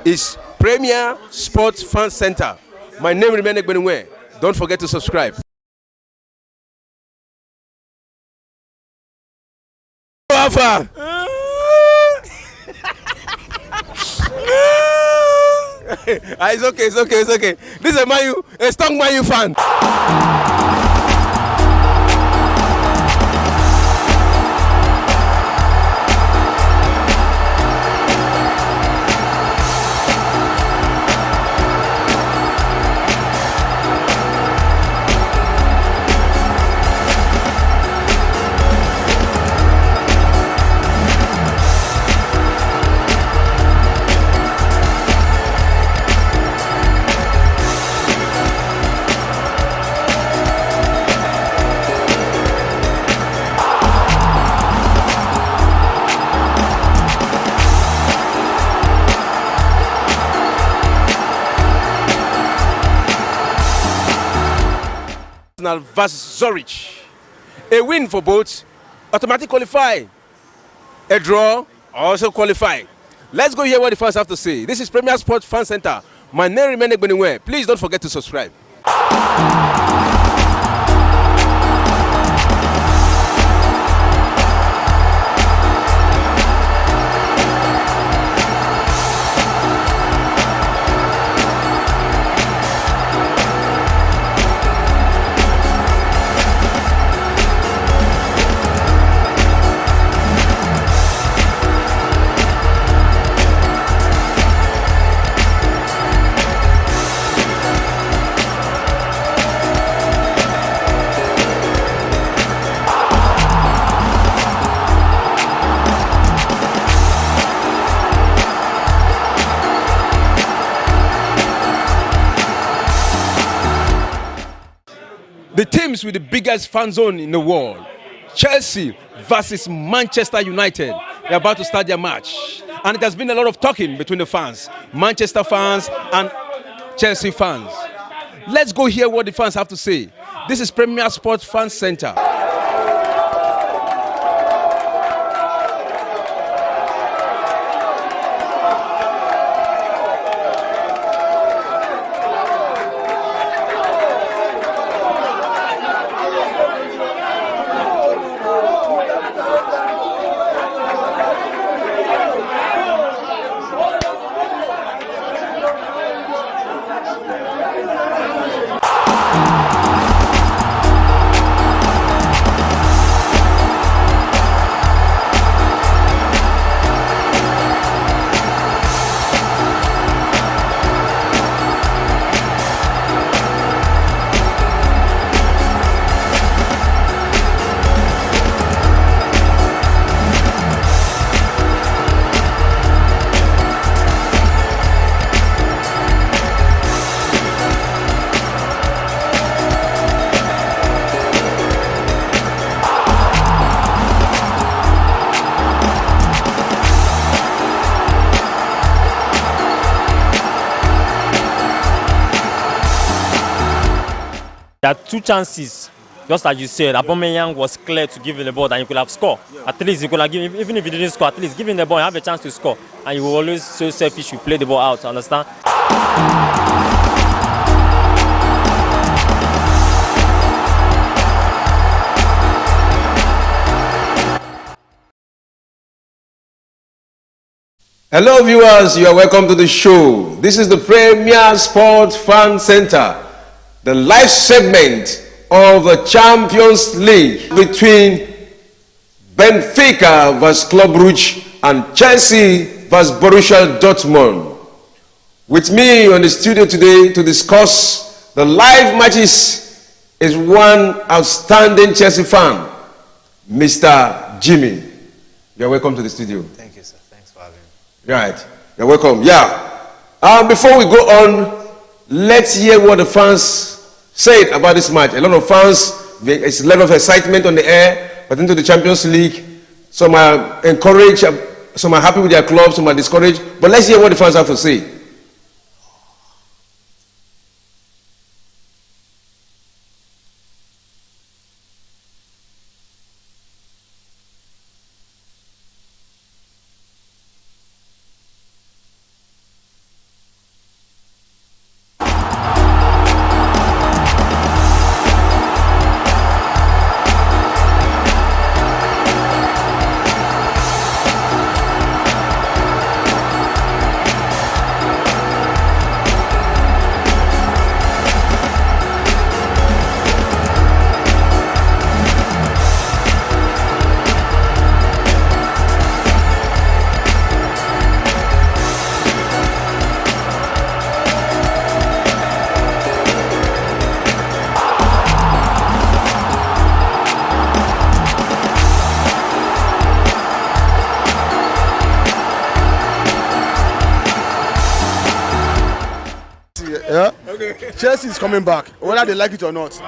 is Premier Sports Fan Center. My name remains Ekbenwe. Don't forget to subscribe. Alpha. It's okay. This is a strong Man U fan. Versus Zurich. A win for both, automatic qualify. A draw, also qualify. Let's go hear what the fans have to say. This is Premier Sports Fan Center. My name remains Ekbenwe. Please don't forget to subscribe. The teams with the biggest fan zone in the world, Chelsea versus Manchester United. They're about to start their match. And it has been a lot of talking between the fans, Manchester fans and Chelsea fans. Let's go hear what the fans have to say. This is Premier Sports Fan Center. There are two chances, just as you said. Aubameyang was clear to give him the ball and he could have scored. At least he could have given, even if he didn't score, at least give him the ball and have a chance to score. And you will always so selfish, you play the ball out, understand? Hello viewers, you are welcome to the show. This is the Premier Sports Fan Center, the live segment of the Champions League between Benfica vs Club Brugge and Chelsea vs Borussia Dortmund. With me on the studio today to discuss the live matches is one outstanding Chelsea fan, Mr. Jimmy. You are welcome to the studio. Thank you, sir. Thanks for having me. Right, you're welcome. Yeah. Before we go on, let's hear what the fans said about this match. A lot of fans, there's a lot of excitement on the air, but into the Champions League. Some are encouraged, some are happy with their club, some are discouraged. But let's hear what the fans have to say. Yeah. Okay. Chelsea is coming back, whether they like it or not.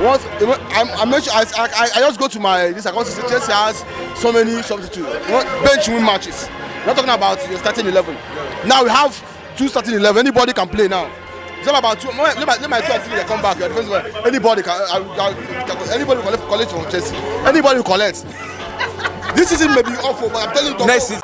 Once I'm not sure, I just go to my this account to say Chelsea has so many substitutes. Bench win matches. We're not talking about the starting 11. Now we have 2 starting 11. Anybody can play now. It's not about 2. Let my 2 and 3 they come back. Anybody can. Anybody will collect from Chelsea. Anybody will collect. This season may be awful, but I'm telling you. Next season.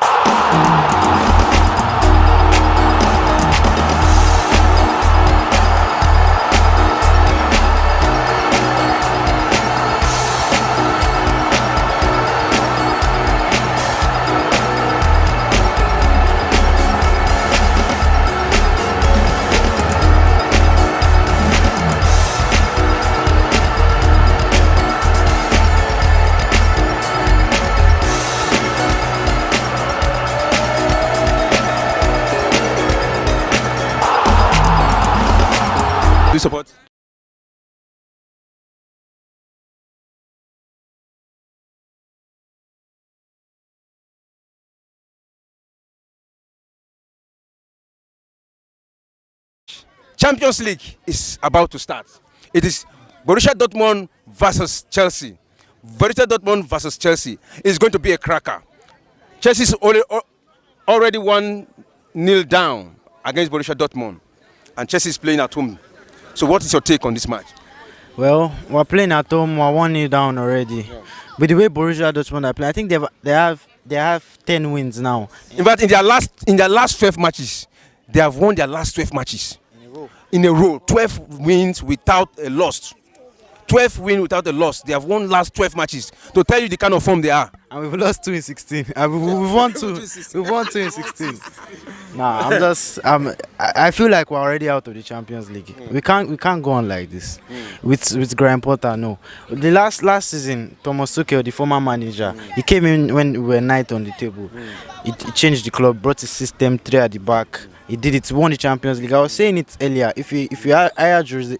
Do you support? Champions League is about to start. It is Borussia Dortmund versus Chelsea. Borussia Dortmund versus Chelsea is going to be a cracker. Chelsea's already 1-0 down against Borussia Dortmund, and Chelsea is playing at home. So what is your take on this match? Well, we're playing at home. We're 1-0 down already. Yeah. With the way Borussia Dortmund are playing, I think they have 10 wins now. In fact, in their last 12 matches, they have won their last 12 matches in a row. 12 wins without a loss. 12 wins without a loss. They have won last 12 matches to tell you the kind of form they are. And we've lost 2 in 16. We've won 2. We've won 2 in 16. Nah, I feel like we're already out of the Champions League. We can't go on like this. With Graham Potter, no. The last season, Thomas Tuchel, the former manager, he came in when we were ninth on the table. He changed the club, brought his system 3 at the back. He did it, won the Champions League. I was saying it earlier. If you hired Jose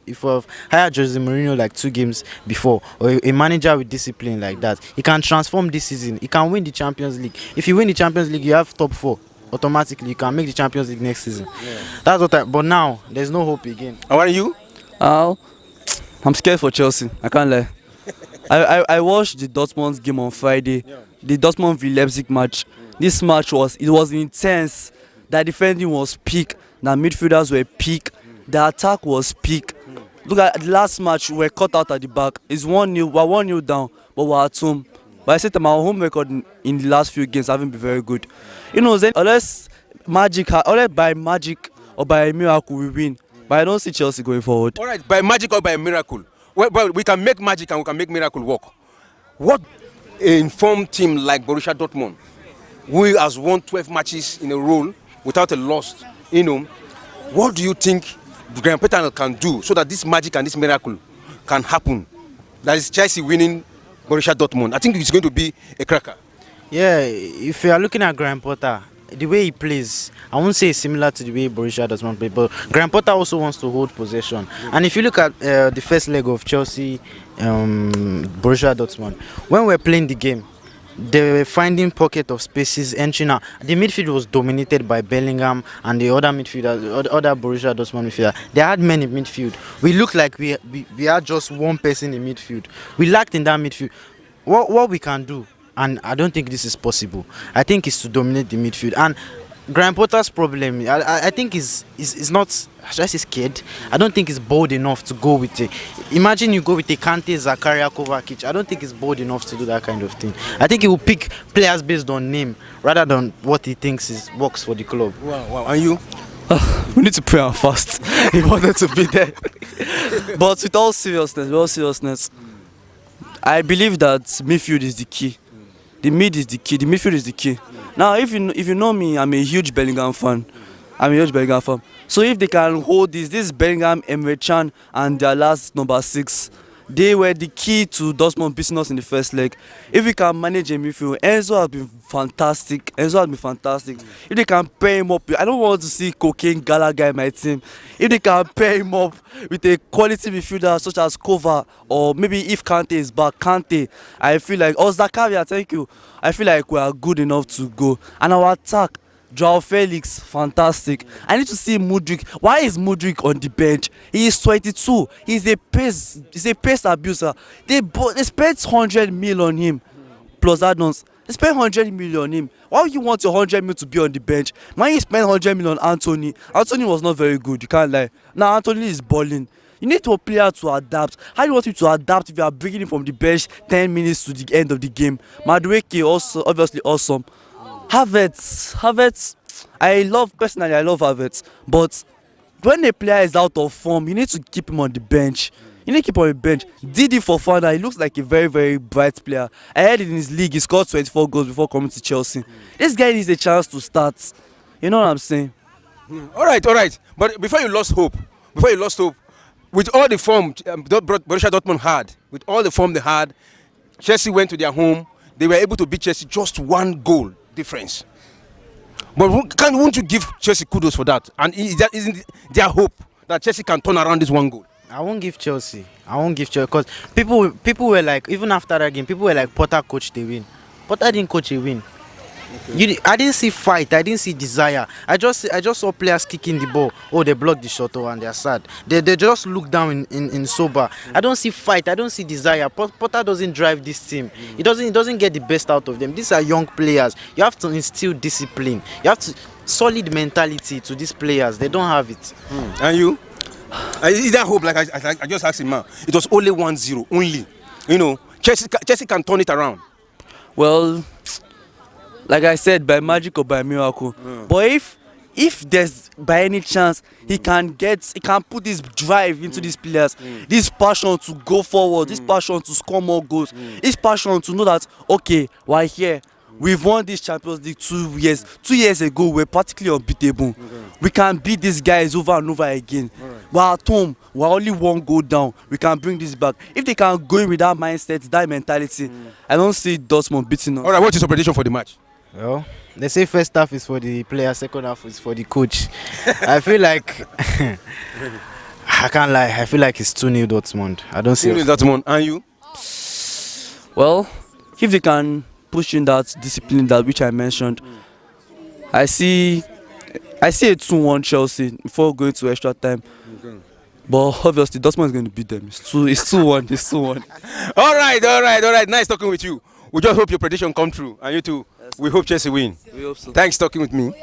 Mourinho like 2 games before, or a manager with discipline like that, he can transform this season. He can win the Champions League. If you win the Champions League, you have top 4. Automatically, you can make the Champions League next season. Yeah. That's what. But now there's no hope again. How are you? I'm scared for Chelsea. I can't lie. I watched the Dortmund game on Friday. Yeah. The Dortmund v Leipzig match. This match was intense. The defending was peak. The midfielders were peak. The attack was peak. Look at the last match. We were cut out at the back. It's 1-0. We're 1-0 down, but we're at home. But I said that my home record in the last few games haven't been very good. You know, then unless by magic or by a miracle we win. But I don't see Chelsea going forward. All right, by magic or by a miracle. Well, we can make magic and we can make miracle work. What an informed team like Borussia Dortmund, who has won 12 matches in a row without a loss, what do you think Graham Potter can do so that this magic and this miracle can happen? That is Chelsea winning Borussia Dortmund. I think it's going to be a cracker. Yeah, if you are looking at Graham Potter, the way he plays, I won't say it's similar to the way Borussia Dortmund plays, but Graham Potter also wants to hold possession. And if you look at the first leg of Chelsea, Borussia Dortmund, when we're playing the game, they were finding pocket of spaces, entering out. The midfield was dominated by Bellingham and the other midfielders, the other Borussia Dortmund midfielder. They had men in midfield. We looked like we had just one person in midfield. We lacked in that midfield. What we can do, and I don't think this is possible, I think is to dominate the midfield. And Graham Potter's problem, I think is not, should I say scared? I don't think he's bold enough to go with it. Imagine you go with a Kante, Zakaria, Kovacic. I don't think he's bold enough to do that kind of thing. I think he will pick players based on name rather than what he thinks works for the club. Wow. And you? We need to pray and fast. He wanted to be there. But with all seriousness, I believe that midfield is the key. The mid is the key. The midfield is the key. Now, if you know me, I'm a huge Bellingham fan. So if they can hold this Bellingham, Emre Can, and their last number 6, they were the key to Dortmund beating us in the first leg. If we can manage a midfield, Enzo has been fantastic. If they can pair him up, I don't want to see cocaine Gallagher in my team. If they can pair him up with a quality midfielder such as Kova, or maybe if Kante is back, I feel like, Zakaria, thank you. I feel like we are good enough to go. And our attack, Joao Felix, fantastic. I need to see Mudryk. Why is Mudryk on the bench? He is 22. He's a pace abuser. They spent 100 mil on him, plus add-ons. They spent 100 million on him. Why would you want your 100 mil to be on the bench? Man, you spent 100 million on Anthony. Anthony was not very good. You can't lie. Now Anthony is balling. You need a player to adapt. How do you want him to adapt if you are bringing him from the bench 10 minutes to the end of the game? Madueke also obviously awesome. Havertz, I love Havertz, but when a player is out of form, you need to keep him on the bench. You need to keep him on the bench. Didi Fofana, he looks like a very, very bright player. I heard in his league, he scored 24 goals before coming to Chelsea. This guy needs a chance to start. You know what I'm saying? All right. But before you lost hope, with all the form Borussia Dortmund had, with all the form they had, Chelsea went to their home. They were able to beat Chelsea just 1 goal difference. But won't you give Chelsea kudos for that? And isn't there hope that Chelsea can turn around this 1 goal? I won't give Chelsea because people were like, even after that game, people were like, Potter coached the win. Potter didn't coach a win. Okay. I didn't see fight. I didn't see desire. I just saw players kicking the ball. Oh, they blocked the shot, and they're sad. They just look down in sober. I don't see fight. I don't see desire. Potter doesn't drive this team. He doesn't get the best out of them. These are young players. You have to instill discipline. You have to solid mentality to these players. They don't have it. And you? Is there hope? Like I just asked him, man. It was only 1-0. Only. You know, Chelsea can turn it around. Well, like I said, by magic or by miracle. But if there's by any chance he can put this drive into these players, this passion to go forward, this passion to score more goals, this passion to know that okay, we're here. We've won this Champions League 2 years. 2 years ago, we're practically unbeatable. We can beat these guys over and over again. We're at home. We're only 1 goal down. We can bring this back. If they can go in with that mindset, that mentality, I don't see Dortmund beating us. All right, what is your prediction for the match? Well, they say first half is for the player, second half is for the coach. I feel like I can't lie. I feel like it's 2-0 Dortmund. I don't see 2-0 Dortmund. And you? Well, if they can push in that discipline that which I mentioned, I see a 2-1 Chelsea before going to extra time. But obviously, Dortmund is going to beat them. It's 2-1. It's 2-1. All right. Nice talking with you. We just hope your prediction come true. And you too. Yes. We hope Chelsea win. We hope so. Thanks for talking with me.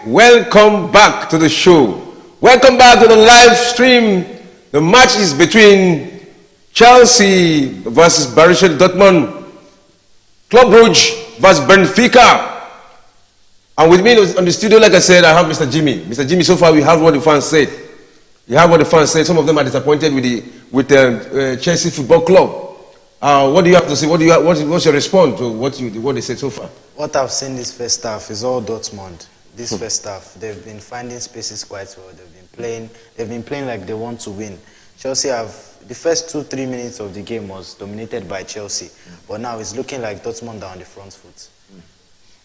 Welcome back to the show. Welcome back to the live stream. The match is between Chelsea versus Borussia Dortmund, Club Brugge versus Benfica. And with me on the studio, like I said, I have Mr. Jimmy. Mr. Jimmy, so far we have what the fans said. You have what the fans said. Some of them are disappointed with Chelsea Football Club. What do you have to say? What's your response to what they said so far? What I've seen this first half is all Dortmund. This first half, they've been finding spaces quite well. They've been playing like they want to win. Chelsea the first 2-3 minutes of the game was dominated by Chelsea, but now it's looking like Dortmund are on the front foot.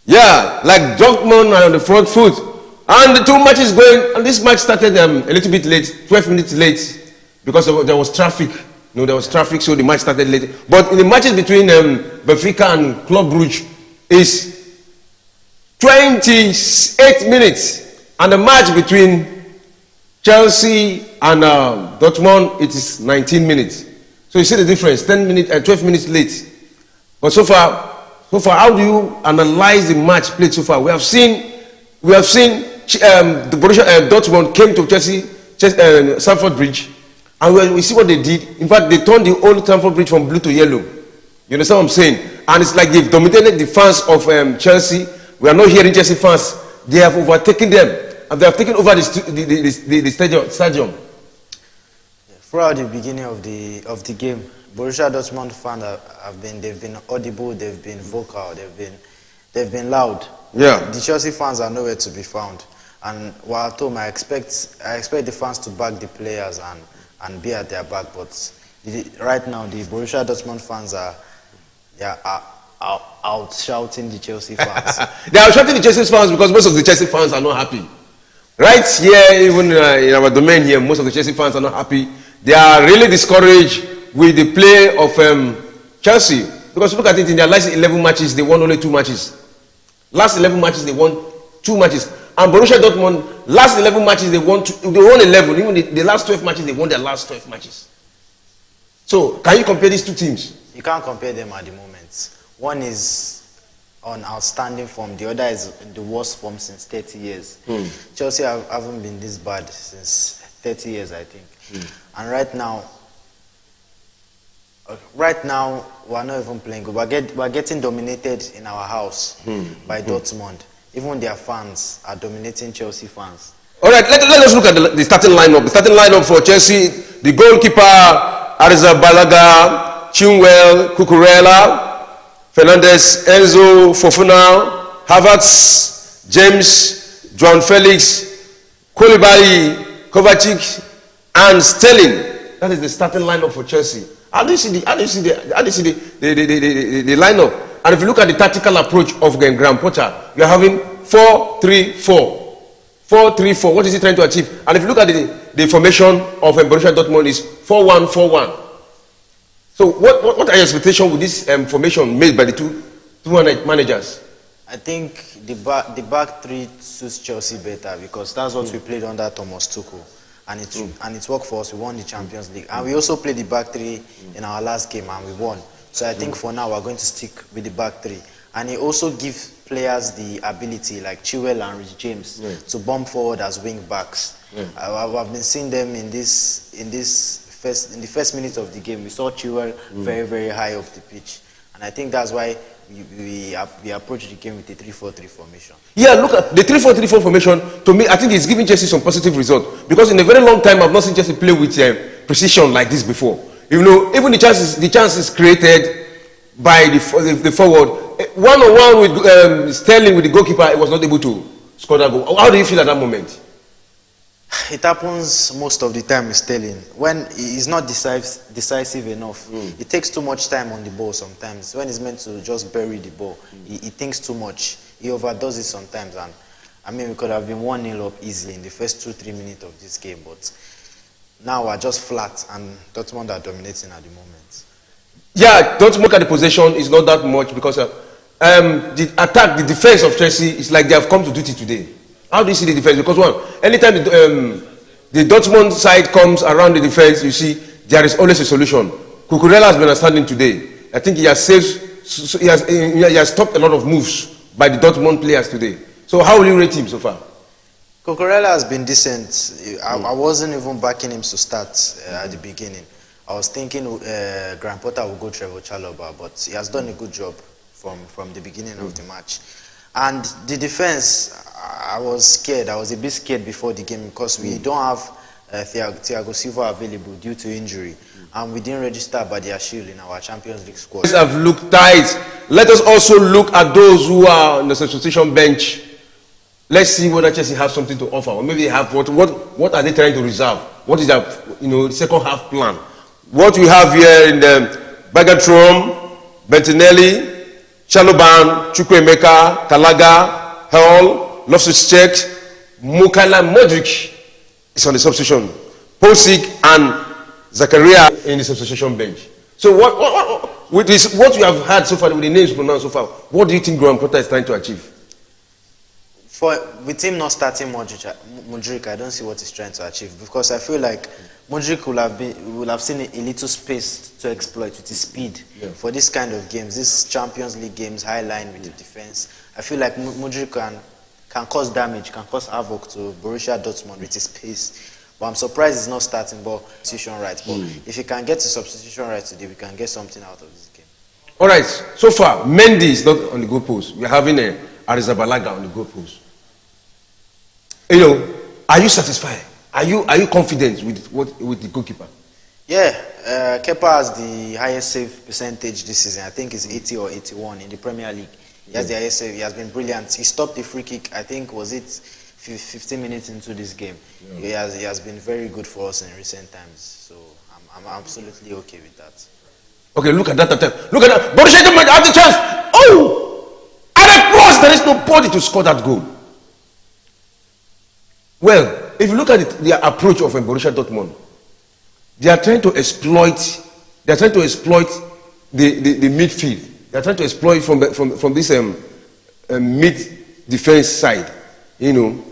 Yeah, like Dortmund are on the front foot, and the 2 matches going. And this match started a little bit late, 12 minutes late, because there was traffic. There was traffic, so the match started late. But in the matches between Benfica and Club Brugge is 28 minutes, and the match between Chelsea and Dortmund, it is 19 minutes. So you see the difference, 10 minutes and 12 minutes late. But so far, how do you analyze the match played so far? We have seen the Borussia Dortmund came to Chelsea Stamford Bridge, and we see what they did. In fact, they turned the old Stamford Bridge from blue to yellow. You understand what I'm saying? And it's like they've dominated the fans of Chelsea. We are not hearing Chelsea fans. They have overtaken them, and they have taken over the stadium. Throughout the beginning of the game, Borussia Dortmund fans they've been audible, they've been vocal, they've been loud. Yeah. The Chelsea fans are nowhere to be found. And while at home, I expect the fans to back the players and be at their back, but right now the Borussia Dortmund fans are out shouting the Chelsea fans. They are shouting the Chelsea fans because most of the Chelsea fans are not happy. Right here, even in our domain here, most of the Chelsea fans are not happy. They are really discouraged with the play of Chelsea. Because look at it, in their last 11 matches, they won only 2 matches. Last 11 matches, they won 2 matches. And Borussia Dortmund, last 11 matches, they won 11. Even the last 12 matches, they won their last 12 matches. So, can you compare these two teams? You can't compare them at the moment. One is on outstanding form, the other is in the worst form since 30 years. Chelsea haven't been this bad since 30 years, I think. And right now, we're not even playing good. We're getting dominated in our house by Dortmund. Even their fans are dominating Chelsea fans. All right, let us look at the starting lineup. The starting lineup for Chelsea, the goalkeeper, Arrizabalaga, Chilwell, Cucurella, Fernandes, Enzo, Fofana, Havertz, James, João Felix, Koulibaly, Kovacic, and Sterling. That is the starting lineup for Chelsea. How do you see the lineup? And if you look at the tactical approach of Graham Potter, you are having 4-3-4. 4-3-4. What is he trying to achieve? And if you look at the formation of Borussia Dortmund is 4-1-4-1. So what are your expectations with this formation made by the two managers? I think the back three suits Chelsea better because that's what we played under Thomas Tuchel. And it worked for us. We won the Champions League. And we also played the back three in our last game and we won. So I think for now we're going to stick with the back three. And it also gives players the ability, like Chilwell and Rich James, to bomb forward as wing backs. I've been seeing them in the first minute of the game. We saw Chilwell very, very high up the pitch. And I think that's why we approach the game with the 3-4-3 formation. Yeah, look at the 3-4-3 formation. To me, I think it's giving Chelsea some positive results. Because in a very long time, I've not seen Chelsea play with precision like this before. You know, even the chances created by the forward, one-on-one with Sterling with the goalkeeper, it was not able to score that goal. How do you feel at that moment? It happens most of the time with Sterling. When he's not decisive enough, it takes too much time on the ball sometimes. When he's meant to just bury the ball, he thinks too much. He overdoes it sometimes. And I mean, we could have been 1-0 up easily in the first 2-3 minutes of this game. But now we're just flat and Dortmund are dominating at the moment. Yeah, Dortmund at the possession is not that much because the attack, the defense of Chelsea is like they have come to duty today. How do you see the defense? Because anytime the Dortmund side comes around the defense, you see there is always a solution. Cucurella has been outstanding today. I think he has stopped a lot of moves by the Dortmund players today. So how will you rate him so far? Cucurella has been decent. I wasn't even backing him to start at the beginning. I was thinking Graham Potter would go Trevor Chalobah, but he has done a good job from the beginning of the match. And the defense, I was scared. I was a bit scared before the game because we don't have Thiago Silva available due to injury. And we didn't register Badiashile in our Champions League squad. Have looked tight. Let us also look at those who are on the substitution bench. Let's see whether Chelsea have something to offer. Or maybe they have what are they trying to reserve? What is their second half plan? What we have here in the Bagatrom, Bentinelli, Chaloban, Chukwuemeka, Kalaga, Hall, Loftus-Cheek, Mukala Modric is on the substitution. Pulisic and Zakaria in the substitution bench. So what you have had so far, with the names pronounced so far, what do you think Graham Potter is trying to achieve? With him not starting Modric, I don't see what he's trying to achieve because I feel like Modric will have seen a little space to exploit with his speed for this kind of games, these Champions League games, high line with the defense. I feel like Modric can cause damage, can cause havoc to Borussia Dortmund with his pace. But I'm surprised he's not starting substitution right. But if he can get to substitution right today, we can get something out of this game. All right. So far, Mendy is not on the goal post. We're having Arrizabalaga on the goal post. Are you satisfied? Are you confident with the goalkeeper? Yeah, Kepa has the highest save percentage this season. I think it's 80 or 81 in the Premier League. He has the highest save. He has been brilliant. He stopped the free kick, I think, was it 15 minutes into this game. He has been very good for us in recent times. So I'm absolutely okay with that. Okay, look at that attempt. Look at that. Borussia Dortmund had the chance. Oh! And across, there is nobody to score that goal. Well, if you look at the approach of Borussia Dortmund, they are trying to exploit. They are trying to exploit the midfield. They are trying to exploit from this mid defense side. You know,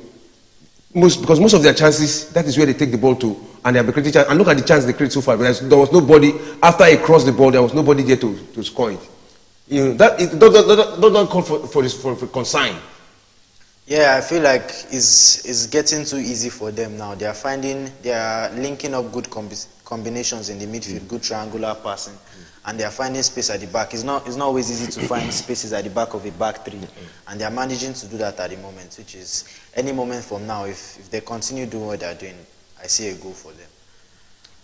because most of their chances, that is where they take the ball to, and they have a created chance. And look at the chance they created so far. There was nobody after he crossed the ball. There was nobody there to score it. You know that it don't call for consign. Yeah, I feel like it's getting too easy for them now. They are linking up good combinations in the midfield, good triangular passing, and they are finding space at the back. It's not always easy to find spaces at the back of a back three, and they are managing to do that at the moment, which is any moment from now. If they continue doing what they are doing, I see a goal for them.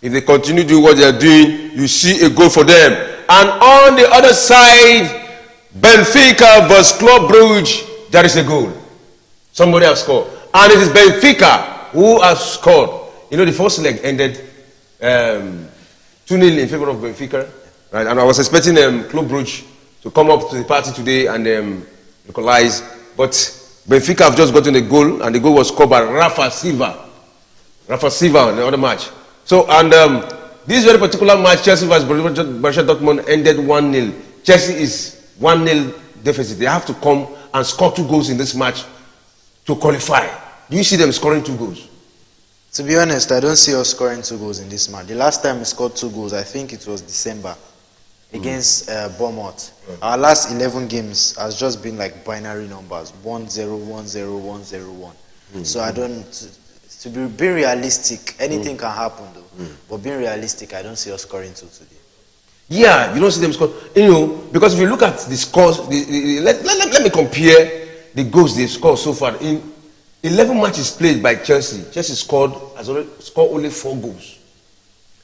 If they continue doing what they are doing, you see a goal for them. And on the other side, Benfica versus Club Brugge, there is a goal. Somebody has scored. And it is Benfica who has scored. You know, the first leg ended 2-0 in favor of Benfica. Right? And I was expecting Club Brugge to come up to the party today and equalize. But Benfica have just gotten a goal, and the goal was scored by Rafa Silva. Rafa Silva in the other match. So, and this very particular match, Chelsea vs Borussia Dortmund, ended 1-0. Chelsea is 1-0 deficit. They have to come and score 2 goals in this match to qualify. Do you see them scoring 2 goals? To be honest, I don't see us scoring 2 goals in this match. The last time we scored 2 goals, I think it was December against Bournemouth. Our last 11 games has just been like binary numbers: 1-0, 1-0, 1-0, 1. So I don't. To be realistic, anything can happen though. But being realistic, I don't see us scoring 2 today. Yeah, you don't see them score. You know, because if you look at the scores, let me compare the goals they've scored so far. In 11 matches played by Chelsea, Chelsea has already scored only 4 goals.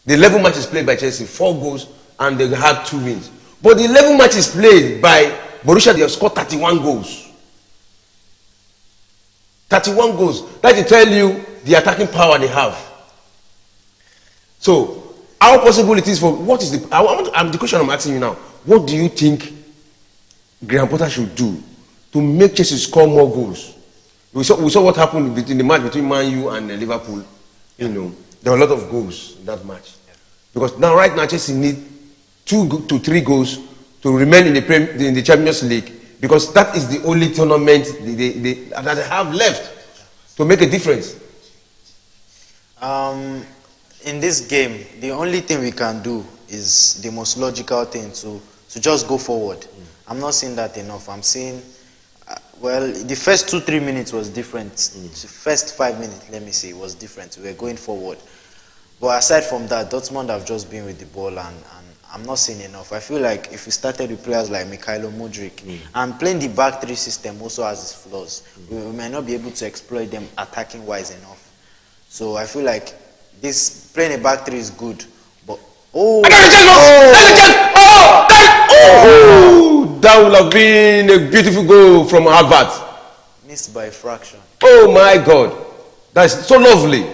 The 11 matches played by Chelsea, 4 goals, and they had 2 wins. But the 11 matches played by Borussia, they have scored 31 goals. 31 goals. That will tell you the attacking power they have. So, how possible it is for what is the? The question I'm asking you now. What do you think Graham Potter should do to make Chelsea score more goals? We saw what happened in the match between Man U and Liverpool. You know, there were a lot of goals in that match. Because right now Chelsea need 2 to 3 goals to remain in the Champions League, because that is the only tournament that they have left to make a difference. In this game, the only thing we can do is the most logical thing to just go forward. I'm not seeing that enough. I'm seeing, well, the first 2-3 minutes was different. The first 5 minutes, let me say, was different. We were going forward. But aside from that, Dortmund have just been with the ball, and I'm not seeing enough. I feel like if we started with players like Mikhailo Mudryk, and playing the back 3 system also has its flaws, we might not be able to exploit them attacking-wise enough. So I feel like playing a back 3 is good, but that would have been a beautiful goal from Havertz. Missed by a fraction. Oh my God, that's so lovely.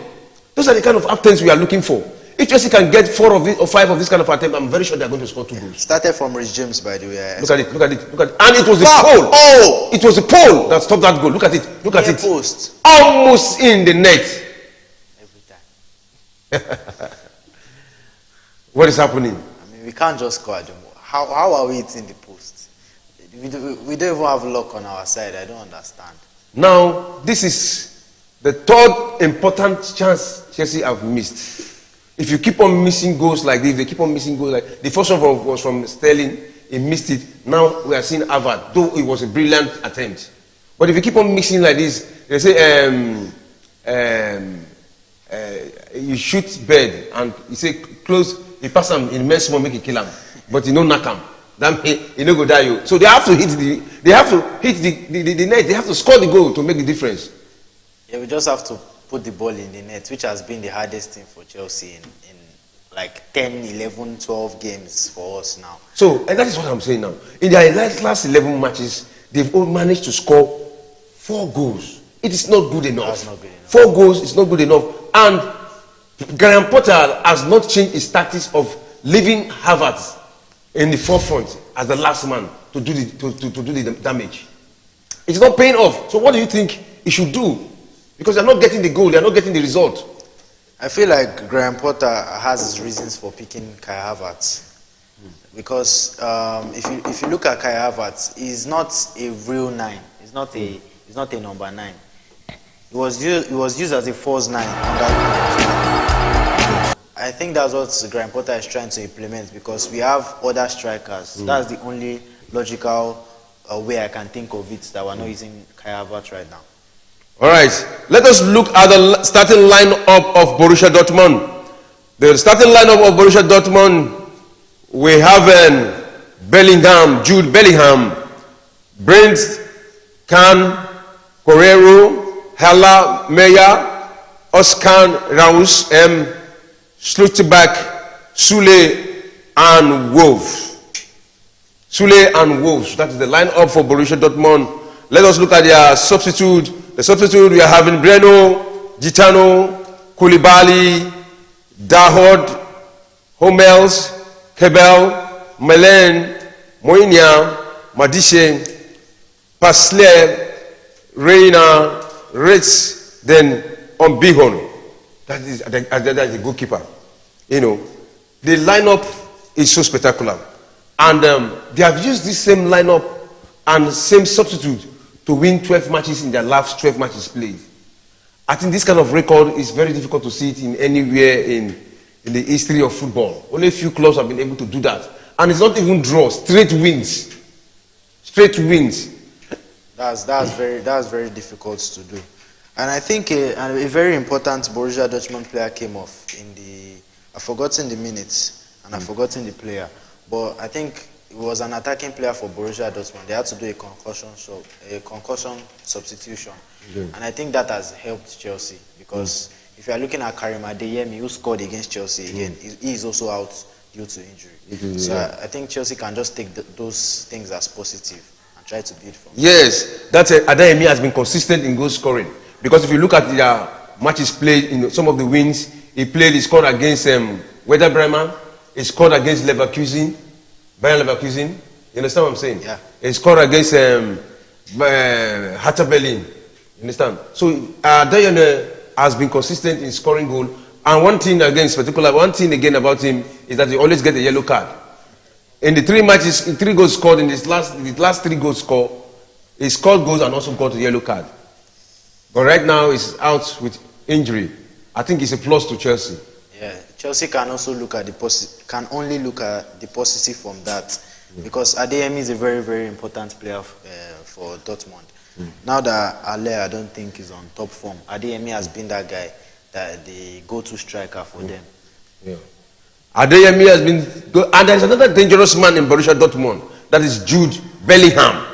Those are the kind of attempts we are looking for. If Chelsea can get 4 of this or 5 of this kind of attempt, I'm very sure they're going to score 2 goals. Started from Rich James, by the way. Look at it, look at it, look at it. And it was the pole. Oh! It was the pole that stopped that goal. Look at it, look at it. Post. Almost in the net. What is happening? I mean, we can't just score at the moment. How are we hitting the post? We don't even have luck on our side. I don't understand. Now, this is the 3rd important chance Chelsea have missed. If you keep on missing goals like this, they keep on missing goals like the first one was from Sterling, he missed it. Now we are seeing Havertz, though it was a brilliant attempt. But if you keep on missing like this, they say you shoot bird and you say close, you pass him in mess more make it kill him, but you know knock him. That he no go die you. So they have to hit the net. They have to score the goal to make the difference. Yeah, we just have to put the ball in the net, which has been the hardest thing for Chelsea in like 10, 11, 12 games for us now. So, and that is what I'm saying now. In their last 11 matches, they've all managed to score 4 goals. It is not good enough. That's not good enough. 4 goals is not good enough. And Graham Potter has not changed his tactics of leaving Havertz in the forefront as the last man to do the damage. It's not paying off. So what do you think he should do? Because they're not getting the goal, they're not getting the result. I feel like Graham Potter has his reasons for picking Kai Havertz. Because if you look at Kai Havertz, he's not a real 9. He's not a number 9. He was used as a false 9 on that. I think that's what Graham Potter is trying to implement, because we have other strikers. That's the only logical way I can think of it, that we're not using Kai Havertz right now. All right, let us look at the starting lineup of Borussia Dortmund. The starting lineup of Borussia Dortmund, we have Bellingham, Jude Bellingham, Brent, Kahn, Correro, Hella, Meyer, Oscar, Raus, Schlotterbeck, Sule, and Wolf. Sule and Wolves. That is the lineup for Borussia Dortmund. Let us look at their substitute. The substitute, we are having Breno, Gitano, Koulibaly, Dahod, Hummels, Kebel, Melen, Moinia, Madishe, Pasler, Reina, Ritz, then Ombihon. That is the goalkeeper. You know, the lineup is so spectacular. And they have used this same lineup and same substitute to win 12 matches in their last 12 matches played. I think this kind of record is very difficult to see it in anywhere in the history of football. Only a few clubs have been able to do that. And it's not even draws, straight wins. Straight wins. That's very difficult to do. And I think a very important Borussia Dortmund player came off I've forgotten the minutes and I've forgotten the player. But I think it was an attacking player for Borussia Dortmund. They had to do a concussion substitution. And I think that has helped Chelsea, because if you are looking at Karim Adeyemi, who scored against Chelsea again, he is also out due to injury. So I think Chelsea can just take those things as positive and try to build from. Yes, that's Adeyemi has been consistent in goal scoring, because if you look at the matches played in some of the wins, he scored against Werder Bremen, he scored against Leverkusen, Bayern Leverkusen. You understand what I'm saying? Yeah. He scored against Hertha Berlin. You understand? So Adeyemi has been consistent in scoring goal. And one thing again about him is that he always gets a yellow card. In the 3 matches, in 3 goals scored in the last 3 goals scored, he scored goals and also got a yellow card. But right now he's out with injury. I think it's a plus to Chelsea. Yeah, Chelsea can also look at only look at the positive from that, because Adeyemi is a very, very important player for Dortmund. Now that Ale, I don't think, is on top form, Adeyemi has been that guy, that the go-to striker for them. Yeah. Adeyemi has been good, and there's another dangerous man in Borussia Dortmund. That is Jude Bellingham.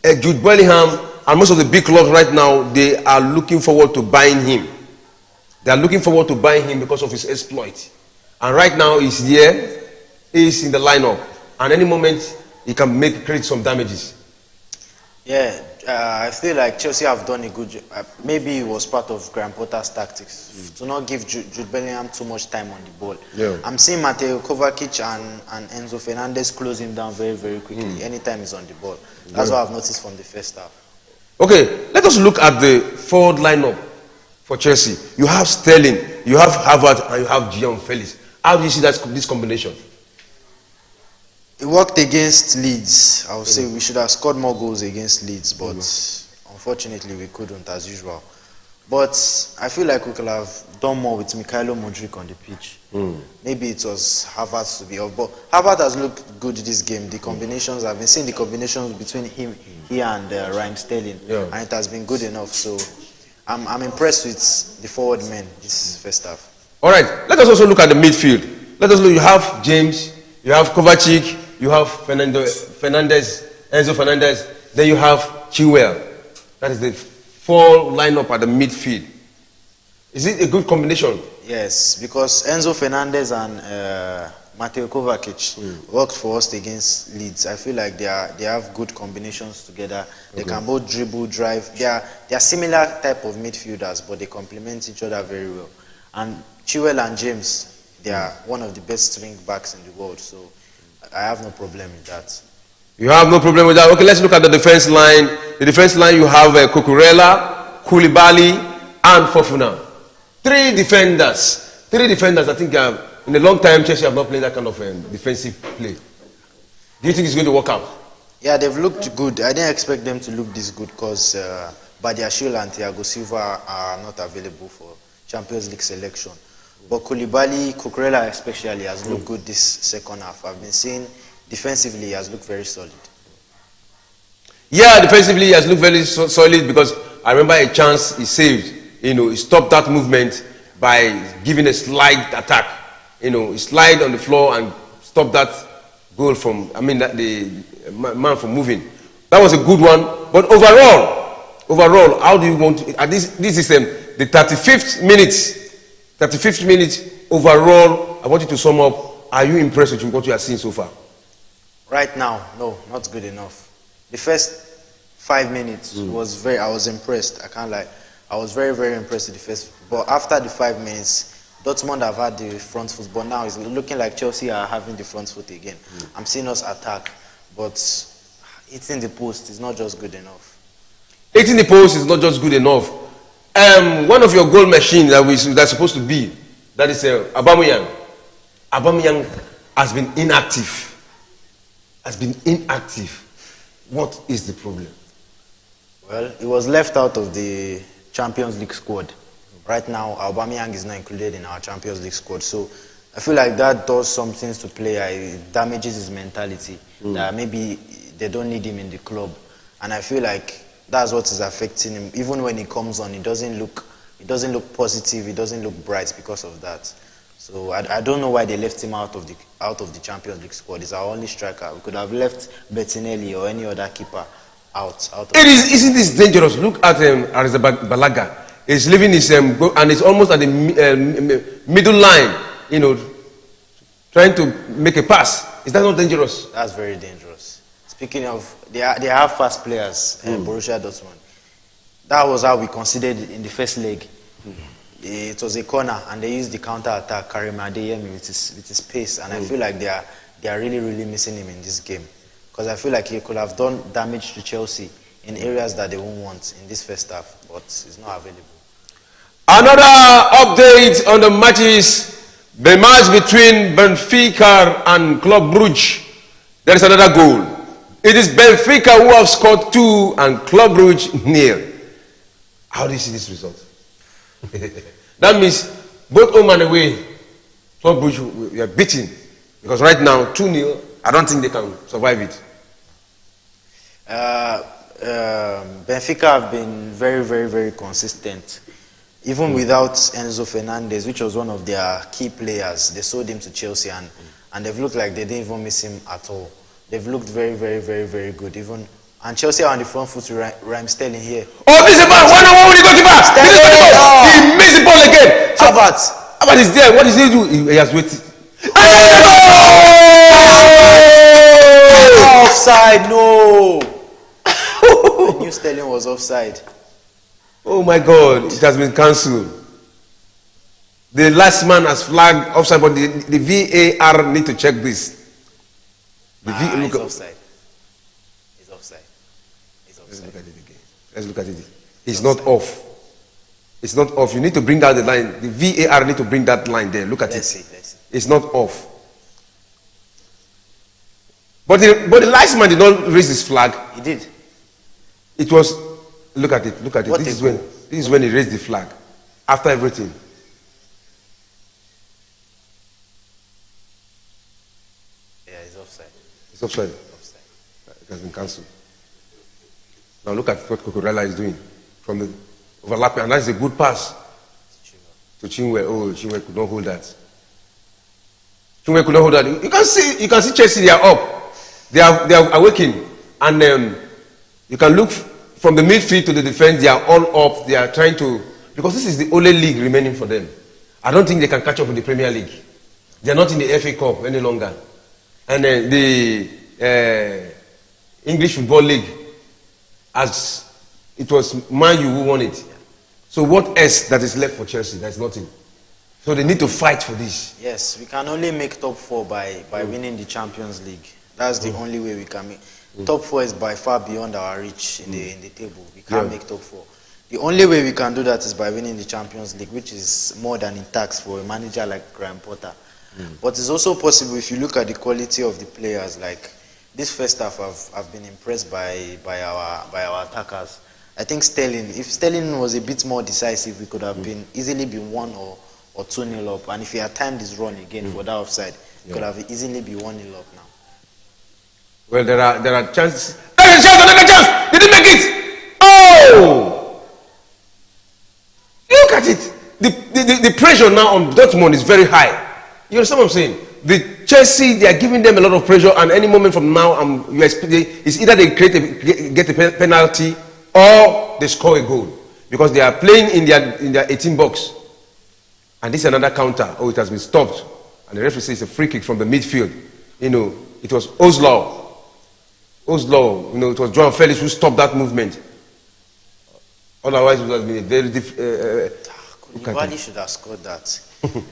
Jude Bellingham, and most of the big clubs right now, they are looking forward to buying him. They are looking forward to buying him because of his exploit. And right now he's here, he's in the lineup, and any moment he can create some damages. Yeah, I feel like Chelsea have done a good job. Maybe it was part of Graham Potter's tactics to not give Jude Bellingham too much time on the ball. Yeah. I'm seeing Mateo Kovacic and Enzo Fernandez close him down very, very quickly anytime he's on the ball. That's what I've noticed from the first half. Okay, let us look at the forward lineup for Chelsea. You have Sterling, you have Havertz, and you have Gian Felix. How do you see this combination? It worked against Leeds. I would say we should have scored more goals against Leeds, but unfortunately we couldn't, as usual. But I feel like we could have done more with Mykhailo Mudryk on the pitch. Maybe it was Havertz to be off, but Havertz has looked good this game. The combinations, I've been seeing the combinations between he and Raheem Sterling, and it has been good enough. So I'm impressed with the forward men this first half. All right, let us also look at the midfield. Let us look. You have James, you have Kovacic, you have Enzo Fernandez, then you have Chilwell. That is the 4 lineup at the midfield. Is it a good combination? Yes, because Enzo Fernandez and Mateo Kovacic worked for us against Leeds. I feel like they have good combinations together. They can both dribble, drive. They are similar type of midfielders, but they complement each other very well. And Chilwell and James, they are one of the best string backs in the world. So I have no problem with that. You have no problem with that. Okay, let's look at the defense line. The defense line, you have Cucurella, Koulibaly, and Fofana. Three defenders. I think in a long time, Chelsea have not played that kind of defensive play. Do you think it's going to work out? Yeah, they've looked good. I didn't expect them to look this good because Badiashile and Thiago Silva are not available for Champions League selection. But Koulibaly, Cucurella especially, has looked good this second half. I've been seeing defensively he has looked very solid. Yeah, defensively he has looked very solid because I remember a chance he saved. He stopped that movement by giving a slide attack. He slide on the floor and stopped that goal from, the man from moving. That was a good one. But overall, how do you want to, this is the 35th minute overall. I want you to sum up. Are you impressed with what you are seeing so far? Right now, no, not good enough. The first 5 minutes I was impressed. I can't lie. I was very, very impressed with the first. But after the 5 minutes, Dortmund have had the front foot, but now it's looking like Chelsea are having the front foot again. I'm seeing us attack, but hitting the post is not just good enough. Hitting the post is not just good enough. One of your goal machines that's supposed to be, that is Aubameyang. Aubameyang has been inactive. What is the problem? Well, he was left out of the Champions League squad. Right now, Aubameyang is not included in our Champions League squad. So I feel like that does some things to player. It damages his mentality. That maybe they don't need him in the club. And I feel like that's what is affecting him. Even when he comes on, he doesn't look positive. He doesn't look bright because of that. So I don't know why they left him out of the Champions League squad. He's our only striker. We could have left Bettinelli or any other keeper out. Isn't this dangerous? Look at Arrizabalaga. He's leaving his and it's almost at the middle line. Trying to make a pass. Is that not dangerous? That's very dangerous. Speaking of, they have fast players. Borussia Dortmund. That was how we considered in the first leg. It was a corner, and they used the counter attack. Karim Adeyemi with his pace, and I feel like they are really, really missing him in this game, because I feel like he could have done damage to Chelsea in areas that they won't want in this first half, but he's not available. Another update on the matches. The match between Benfica and Club Brugge. There is another goal. It is Benfica who have scored 2 and Club Brugge 0. How do you see this result? That means both home and away, Club Brugge we are beating, because right now 2-0. I don't think they can survive it. Benfica have been very, very, very consistent. Even without Enzo Fernandez, which was one of their key players, they sold him to Chelsea, and they've looked like they didn't even miss him at all. They've looked very, very, very, very good. And Chelsea are on the front foot to Raheem Sterling here. Oh, this is the ball. 1-on-1 with the goalkeeper. He missed the ball again. So, Havertz is there. What does he do? He has waited. Oh! Offside, no. I knew Sterling was offside. Oh my God, it has been cancelled. The last man has flagged offside, but the VAR need to check this. It's offside. It's offside. Let's look at it again. Let's look at it. It's not off. It's not off. You need to bring out the line. The VAR need to bring that line there. Look at Let's it. see. It's not off. But the last man did not raise his flag. He did. It was. Look at it. Look at it. What This is when he raised the flag. After everything. Yeah, it's offside. It's offside. It has been cancelled. Now look at what Cucurella is doing from the overlapping, and that's a good pass to Chilwell. Oh, Chilwell could not hold that. Chilwell could not hold that. You can see Chelsea. They are up. They are awakening, and you can look from the midfield to the defense. They are all up. They are trying to, because this is the only league remaining for them. I don't think they can catch up in the Premier League. They are not in the FA Cup any longer, and the English Football League, as it was Man U who won it. So what else that is left for Chelsea? There's nothing. So they need to fight for this. Yes, we can only make top 4 by winning the Champions League. That's the only way we can make. Top 4 is by far beyond our reach in the table. We can't make top 4. The only way we can do that is by winning the Champions League, which is more than in tax for a manager like Graham Potter. But it's also possible if you look at the quality of the players. Like this first half, I've been impressed by our attackers. I think Sterling. If Sterling was a bit more decisive, we could have easily been 1 or 2-0 up. And if he had timed his run again for that offside, he could have easily been 1-0 up now. Well, there are chances. There's a chance, another chance. Did he make it? Oh! Look at it. The pressure now on Dortmund is very high. You understand what I'm saying? The Chelsea, they are giving them a lot of pressure, and any moment from now, it's either they get a penalty or they score a goal, because they are playing in their 18 box. And this is another counter. Oh, it has been stopped, and the referee says it's a free kick from the midfield. You know, it was Oslo. You know, it was João Felix who stopped that movement. Otherwise, it would have been a very Koulibaly should have scored that.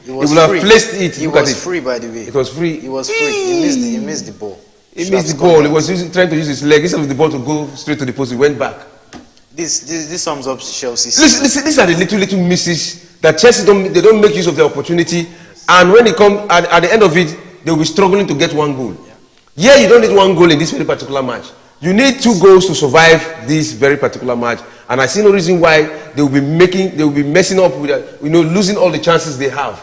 He would have placed it. He was free, by the way. It was free. He was free. He missed the ball. He missed the ball. He was trying to use his leg. Instead of the ball to go straight to the post, he went back. This sums up Chelsea. Listen, these are the little misses that Chelsea don't make use of the opportunity. And when it comes at the end of it, they will be struggling to get 1 goal. Yeah, you don't need 1 goal in this very particular match. You need 2 goals to survive this very particular match. And I see no reason why they will be messing up with, losing all the chances they have.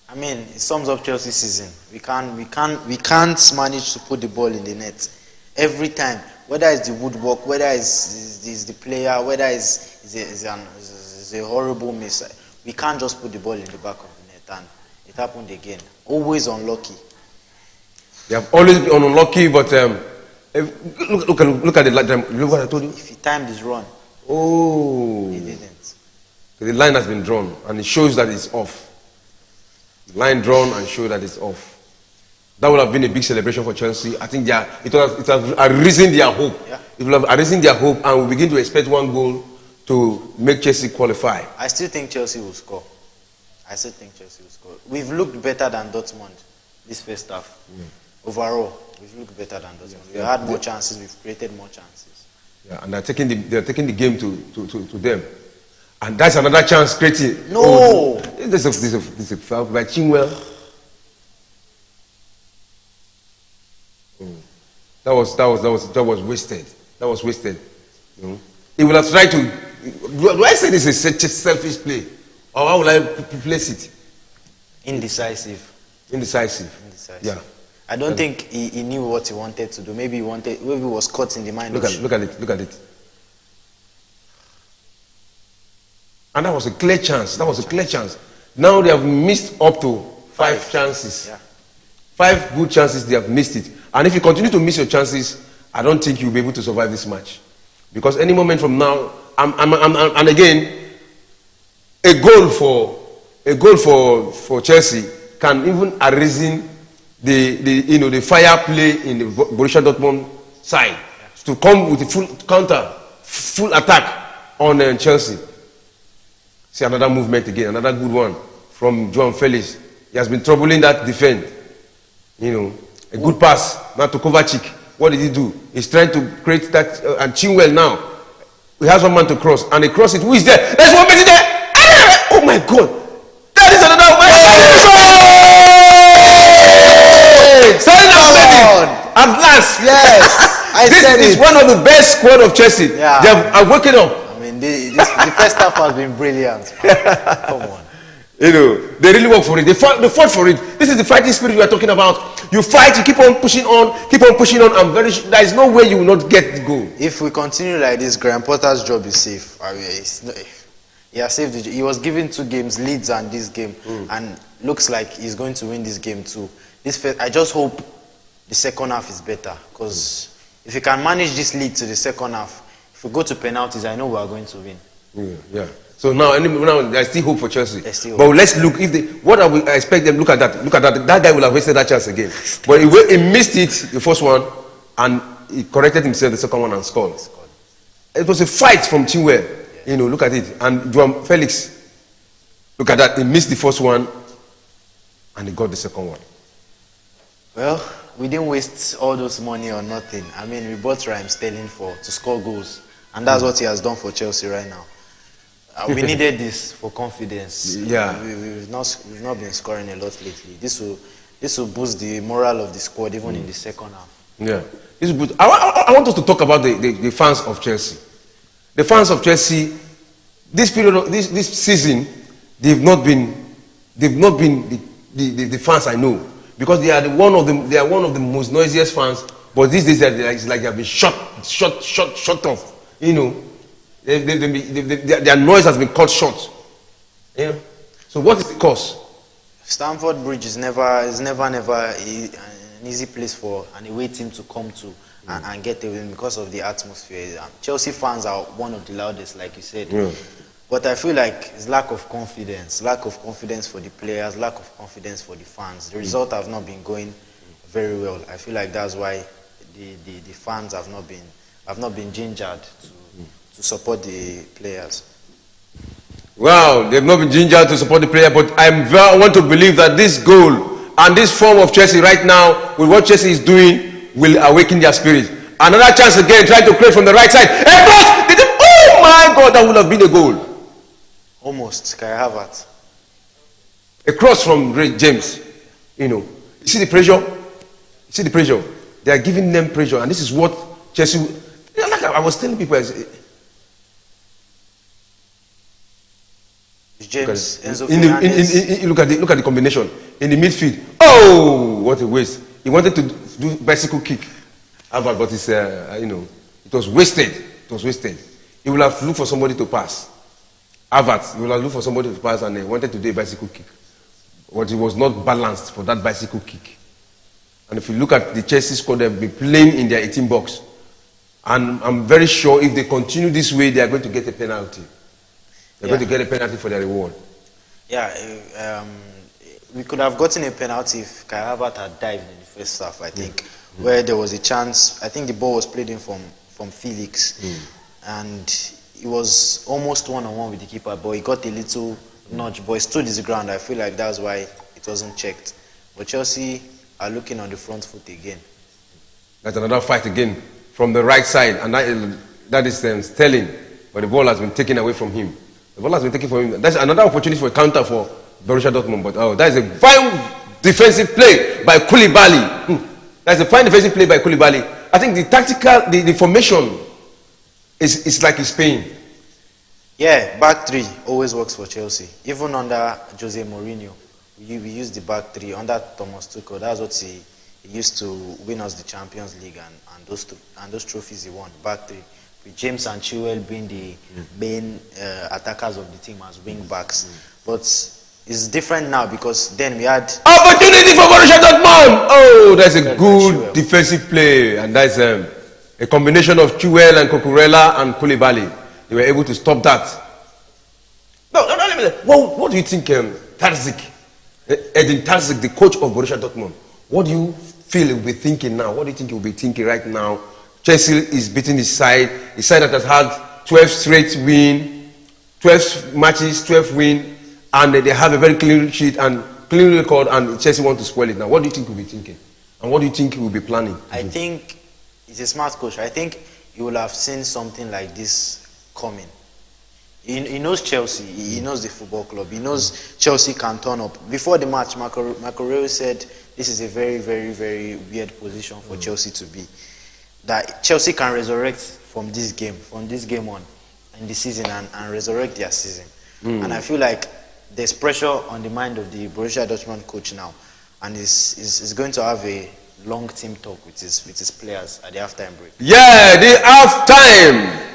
I mean, it sums up Chelsea's season. We can't manage to put the ball in the net every time. Whether it's the woodwork, whether it's the player, whether it's a horrible miss, we can't just put the ball in the back of the net. And it happened again. Always unlucky. They have always been unlucky, but look at the line. Look what I told you. If he timed his run, he didn't. The line has been drawn, and it shows that it's off. The line drawn and show that it's off. That would have been a big celebration for Chelsea. I think it would have arisen their hope. Yeah. It would have arisen their hope, and we begin to expect 1 goal to make Chelsea qualify. I still think Chelsea will score. We've looked better than Dortmund this first half. Overall, we've looked better than Dortmund. We've had more chances. We've created more chances. Yeah, and they're taking the game to them. And that's another chance creating. No! Oh, this is a foul by Chilwell. That was wasted. That was wasted. He would have tried to. Do I say this is such a selfish play, or how will I place it? Indecisive. Yeah. I don't think he knew what he wanted to do. Maybe he was caught in the mind. Look at it. And that was a clear chance. Now they have missed up to 5 chances. Yeah. 5 good chances, they have missed it. And if you continue to miss your chances, I don't think you'll be able to survive this match. Because any moment from now, and again, a goal for Chelsea can even arisen the fire play in the Borussia Dortmund side to come with a full attack on Chelsea. See another movement again, another good one from João Felix. He has been troubling that defense. A good pass now to Kovacic. What did he do? He's trying to create that, and Chilwell now. He has 1 man to cross, and he crosses it. Who is there? There's 1 person there. Oh my God! That is another one. At last, yes. This is one of the best squad of Chelsea. Yeah. They have woken up. I mean, the first half has been brilliant. Come on. They really work for it. They fought for it. This is the fighting spirit we are talking about. You fight, you keep on pushing on. I'm very sure there is no way you will not get the goal. If we continue like this, Graham Potter's job is safe. I mean, he has saved He was given 2 games, Leeds and this game, and looks like he's going to win this game too. I just hope the second half is better, because if you can manage this lead to the second half, if we go to penalties, I know we are going to win. Yeah. So now there's still hope for Chelsea. But let's look. What I expect them, look at that. That guy will have wasted that chance again. But he missed it, the first one, and he corrected himself the second one and scored. It was a fight from Chilwell. Look at it. And João Felix. Look at that. He missed the first one and he got the second one. Well, we didn't waste all those money on nothing. I mean, we bought Raheem Sterling to score goals, and that's what he has done for Chelsea right now. We needed this for confidence. Yeah. We've not been scoring a lot lately. This will boost the morale of the squad even in the second half. Yeah. I want us to talk about the fans of Chelsea. The fans of Chelsea, this period of this season, they've not been the fans I know, because they are one of the most noisiest fans. But these days it's like they have been shut off. You know, their noise has been cut short. Yeah. So what is the cause? Stamford Bridge is never an easy place for an away team to come to and get a win because of the atmosphere. Chelsea fans are one of the loudest, like you said. Yeah. But I feel like it's lack of confidence for the players, lack of confidence for the fans. The result have not been going very well. I feel like that's why the fans have not been gingered to support the players. Wow, they've not been gingered to support the player, but I want to believe that this goal and this form of Chelsea right now, with what Chelsea is doing, will awaken their spirit. Another chance again, trying to create from the right side. Oh my God, that would have been a goal. Almost, Kai Havertz. A cross from James. You know, you see the pressure? You see the pressure? They are giving them pressure, and this is what Chelsea. Like I was telling people, James, look at the combination in the midfield. Oh, what a waste! He wanted to do bicycle kick, but it's it was wasted. It was wasted. He will have looked for somebody to pass. Havertz, he will have looked for somebody to pass, and he wanted to do a bicycle kick, but he was not balanced for that bicycle kick. And if you look at the Chelsea squad, they've been playing in their 18 box, and I'm very sure if they continue this way, they are going to get a penalty. They're going to get a penalty for their reward. Yeah, we could have gotten a penalty if Kai Havertz had dived in the first half, I think, where there was a chance. I think the ball was played in from Felix, and he was almost one-on-one with the keeper, but he got a little nudge, but he stood his ground. I feel like that's why it wasn't checked. But Chelsea are looking on the front foot again. That's another fight again from the right side, and that is Sterling, but the ball has been taken away from him. The ball has been taken from him. That's another opportunity for a counter for Borussia Dortmund, but that is a fine defensive play by Koulibaly. That's a fine defensive play by Koulibaly. I think the formation is like it's paying. Yeah, back three always works for Chelsea. Even under Jose Mourinho, we used the back three. Under Thomas Tuchel, that's what he used to win us the Champions League and those trophies he won. Back three, with James and Chilwell being the main attackers of the team as wing backs. But it's different now because then we had opportunity for Borussia Dortmund. Oh, that's a good defensive play, and that's a combination of Chilwell and Cucurella and Koulibaly. They were able to stop that. No, what do you think, Tarzik, Edin Tarzik, the coach of Borussia Dortmund, what do you feel he'll be thinking now? What do you think he'll be thinking right now? Chelsea is beating his side that has had 12 straight win, 12 matches, 12 win, and they have a very clean sheet and clean record, and Chelsea want to spoil it now. What do you think he'll be thinking? And what do you think he will be planning? I think he's a smart coach. I think he will have seen something like this coming. He knows Chelsea. He knows the football club. He knows Chelsea can turn up. Before the match, Marco said this is a very, very, very weird position for Chelsea to be. That Chelsea can resurrect from this game on in the season and resurrect their season. And I feel like there's pressure on the mind of the Borussia Dortmund coach now, and is going to have a long team talk with his players at the halftime break. Yeah, the halftime.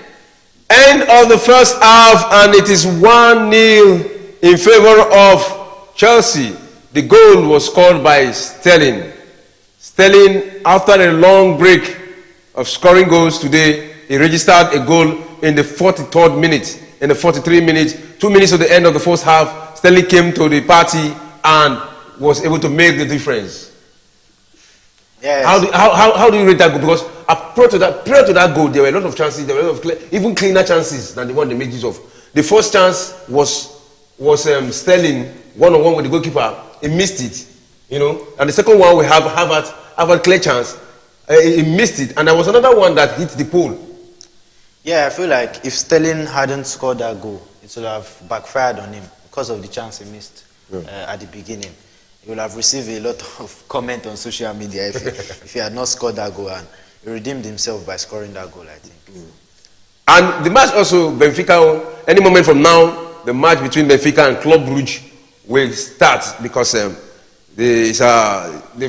End of the first half, and it is 1-0 in favor of Chelsea. The goal was scored by Sterling. Sterling, after a long break of scoring goals today, he registered a goal in the 43rd minute. In the 43 minutes, 2 minutes to the end of the first half, Sterling came to the party and was able to make the difference. Yes. How do you rate that goal? Because prior to that goal, there were a lot of chances. There were a lot of even cleaner chances than the one they made use of. The first chance was was Sterling one-on-one with the goalkeeper. He missed it, you know. And the second one we have Havertz clear chance. He missed it, and there was another one that hit the pole. Yeah, I feel like if Sterling hadn't scored that goal, it would have backfired on him because of the chance he missed at the beginning. He would have received a lot of comment on social media if he had not scored that goal, and he redeemed himself by scoring that goal, I think. And the match also, Benfica, any moment from now, the match between Benfica and Club Brugge will start because they've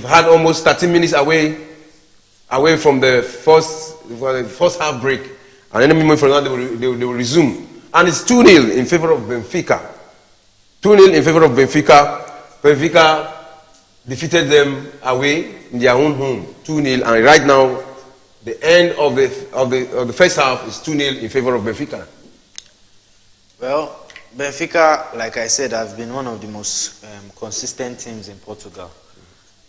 had almost 30 minutes away from the first half break. And any moment from now, they will resume. And it's 2-0 in favor of Benfica. 2-0 in favor of Benfica. Benfica defeated them away in their own home, 2-0. And right now, the end of the first half is 2-0 in favor of Benfica. Well, Benfica, like I said, have been one of the most consistent teams in Portugal.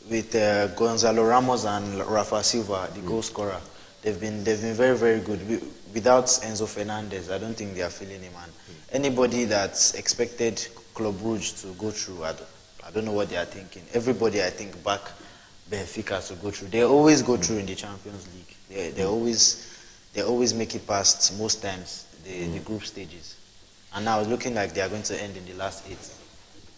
With Gonzalo Ramos and Rafa Silva, the goal scorer. They've been very, very good. Without Enzo Fernandez, I don't think they are feeling him. And anybody that's expected Club Brugge to go through, I don't know what they are thinking. Everybody, I think, back Benfica to go through. They always go through in the Champions League. They always make it past most times the group stages. And now it's looking like they are going to end in the last 8.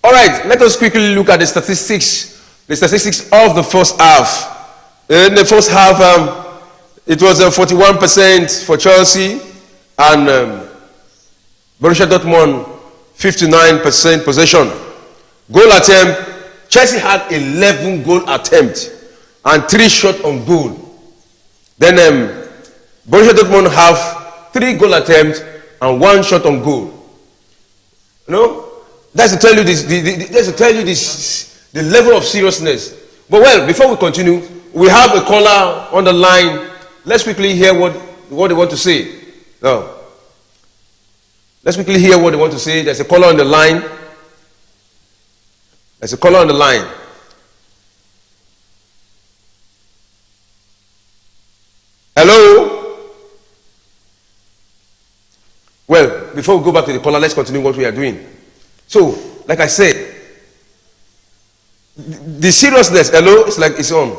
All right, let us quickly look at the statistics. The statistics of the first half. In the first half, it was 41% for Chelsea and Borussia Dortmund 59% possession. Goal attempt, Chelsea had 11 goal attempts and 3 shots on goal. Then Borussia Dortmund have 3 goal attempts and 1 shot on goal. You know, that's to tell you this. That's to tell you this, the level of seriousness. But well, before we continue, we have a caller on the line. Let's quickly hear what they want to say. No. Let's quickly hear what they want to say. There's a caller on the line. There's a caller on the line. Hello? Well, before we go back to the caller, let's continue what we are doing. So, like I said, the seriousness, hello, it's like it's on.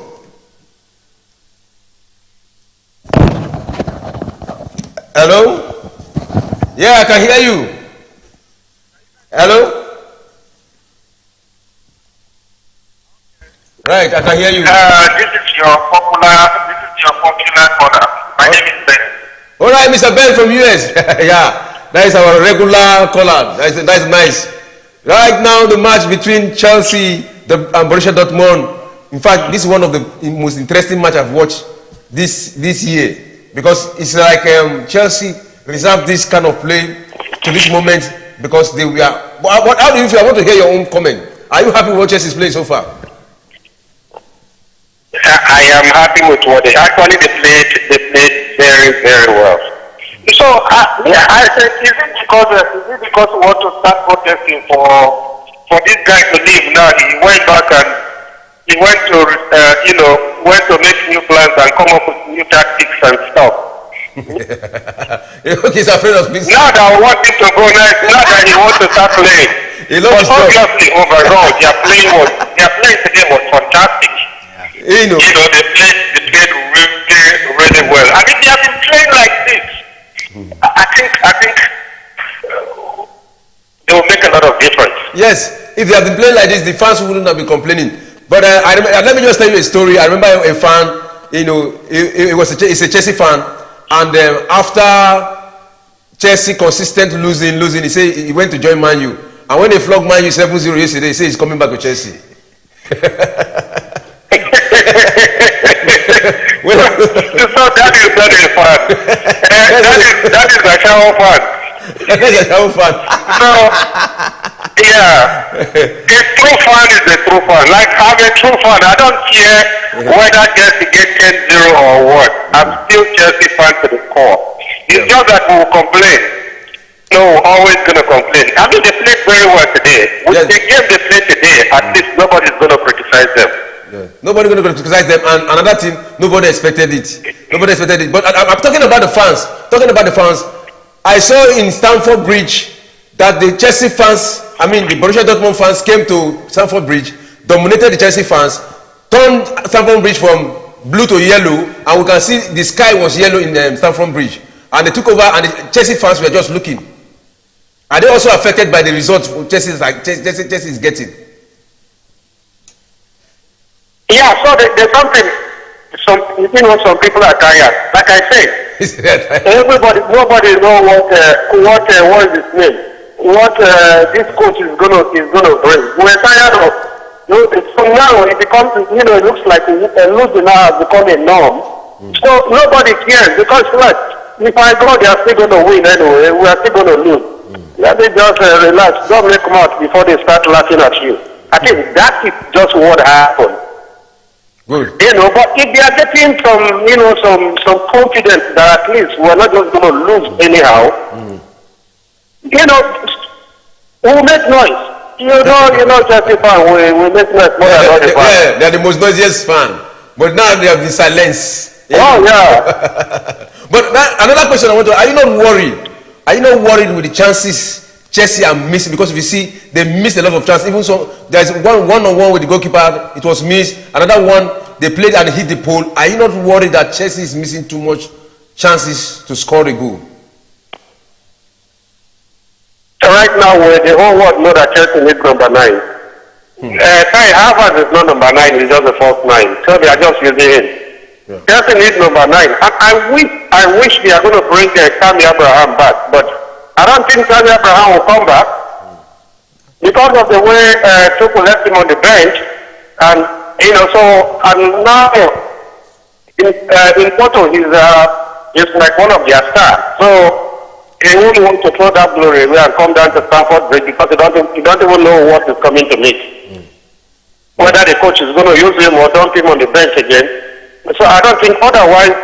Hello? Yeah, I can hear you. Hello? Right, I can hear you. This is your popular caller. My name is Ben. All right, Mr. Ben from US. Yeah, that is our regular caller. That's nice. Right now, the match between Chelsea and Borussia Dortmund. In fact, this is one of the most interesting match I've watched this year. Because it's like Chelsea reserved this kind of play to this moment because they were. How do you feel? I want to hear your own comment. Are you happy with what Chelsea is playing so far? I am happy with what they played very, very well. So I said, is it because we want to start protesting for this guy to leave now? He went back and he went to make new plans and come up with new tactics and stuff. He's afraid of being. Now that I want him to go next, now that he wants to start playing. But obviously, overall, their playing today was fantastic. They played really well. I mean, they have been playing like this. I think they will make a lot of difference. Yes, if they have been playing like this, the fans wouldn't have been complaining. But let me just tell you a story. I remember a fan, it's a Chelsea fan, and after Chelsea consistent losing, he said he went to join Man U. And when they flogged Man U 7-0 yesterday, he said he's coming back to Chelsea. So that is fun. That is a shower fun. That's a shower fun. So, yeah, a true fan is a true fan. Like, I'm a true fan. I don't care whether Chelsea get 10-0 or what. I'm still Chelsea fan to the core. It's just that we will complain. No, we're always going to complain. I mean, they played very well today. With the game they played today, at least nobody's going to criticize them. Yeah. Nobody going to criticize them, and another team, nobody expected it. But I'm talking about the fans. I saw in Stamford Bridge that the Chelsea fans I mean, the Borussia Dortmund fans came to Stamford Bridge, dominated the Chelsea fans, turned Stamford Bridge from blue to yellow, and we can see the sky was yellow in Stamford Bridge. And they took over, and the Chelsea fans were just looking. Are they also affected by the results Chelsea is getting? Yeah, so there's something. Some people are tired. Like I said, nobody know what is his name, what this coach is gonna bring. We're tired of. So now it becomes, it looks like losing now has become a norm. So nobody cares because if I go, they are still going to win anyway. We are still going to lose. Let me just relax. Don't make mouth before they start laughing at you. I think that is just what happened. Good. But if they are getting some confidence that at least we're not just going to lose anyhow, we'll make noise. Chelsea fan, we make noise more than all the fans. They're the most noisiest fan. But now they have been silenced. Oh, yeah. But another question I want to, are you not worried? Are you not worried with the chances Chelsea are missing? Because if you see, they missed a lot of chances. Even so, there's one-on-one with the goalkeeper, it was missed. Another one, they played and hit the pole. Are you not worried that Chelsea is missing too much chances to score a goal? Right now, the whole world know that Chelsea needs number 9. Havertz is not number 9, he's just the first 9. So they are just using him. Yeah. Chelsea needs number 9. I wish they are going to bring Tammy Abraham back, but I don't think Tammy Abraham will come back because of the way Tuchel left him on the bench, and now in Porto he's like one of their stars. So he wouldn't want to throw that glory away and come down to Stamford Bridge because he don't even know what is coming to meet. Whether the coach is going to use him or dump him on the bench again. So I don't think otherwise.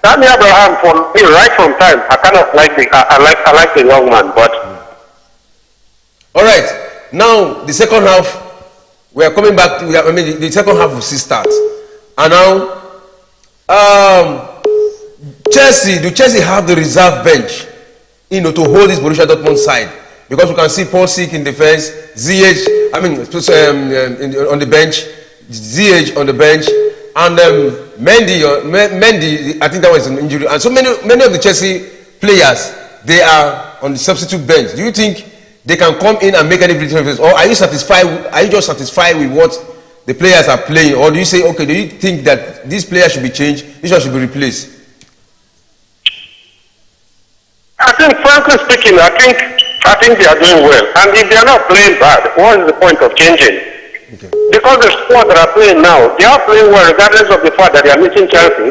Tammy Abraham, for me, right from time, I kind of like I like the young man, but. All right. Now the second half, we are coming back. The second half will still start, and now, Chelsea. Do Chelsea have the reserve bench, to hold this Borussia Dortmund side? Because we can see Paul Sick in defense, ZH. On the bench, ZH on the bench. And Mendy, I think that was an injury. And so many of the Chelsea players, they are on the substitute bench. Do you think they can come in and make any difference? Or are you satisfied? Are you just satisfied with what the players are playing? Or do you say, okay, do you think that these players should be changed? This one should be replaced? I think, frankly speaking, I think they are doing well. And if they are not playing bad, what is the point of changing? Okay. Because the squad that are playing now, they are playing well regardless of the fact that they are missing Chelsea.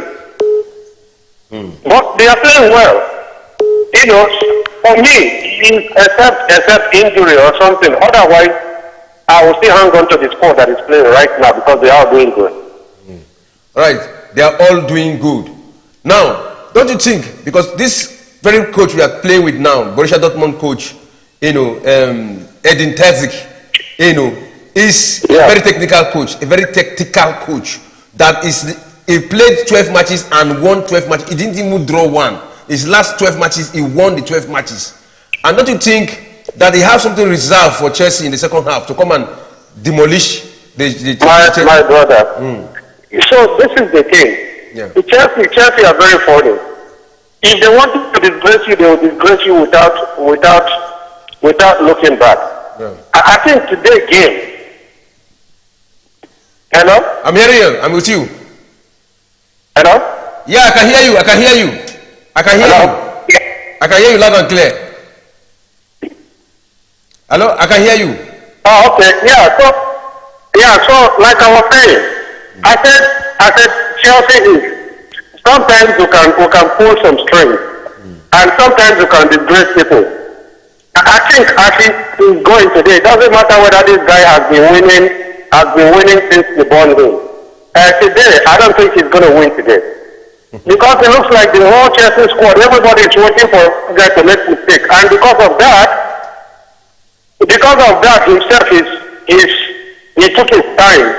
But they are playing well. For me, except injury or something, otherwise, I will still hang on to the squad that is playing right now because they are doing good. All right, they are all doing good. Now, don't you think, because this very coach we are playing with now, Borussia Dortmund coach, Edin Terzic, is a very technical coach, a very tactical coach. He played 12 matches and won 12 matches. He didn't even draw one. His last 12 matches, he won the 12 matches. And don't you think that he has something reserved for Chelsea in the second half to come and demolish my brother? So this is the thing. Yeah. Chelsea are very funny. If they want to disgrace you, they will disgrace you without looking back. Yeah. I think today's game. Hello? I'm hearing you. I'm with you. Hello? Yeah, I can hear you. I can hear you. I can hear you. I can hear you loud and clear. Hello? I can hear you. Oh, okay. So like I was saying, I said Chelsea is sometimes you can pull some strings, and sometimes you can disgrace people. I think he's going today. It doesn't matter whether this guy has been winning since the born game. Today, I don't think he's going to win today. Because it looks like the whole Chelsea squad, everybody is waiting for a guy to make mistake. And because of that himself he took his time,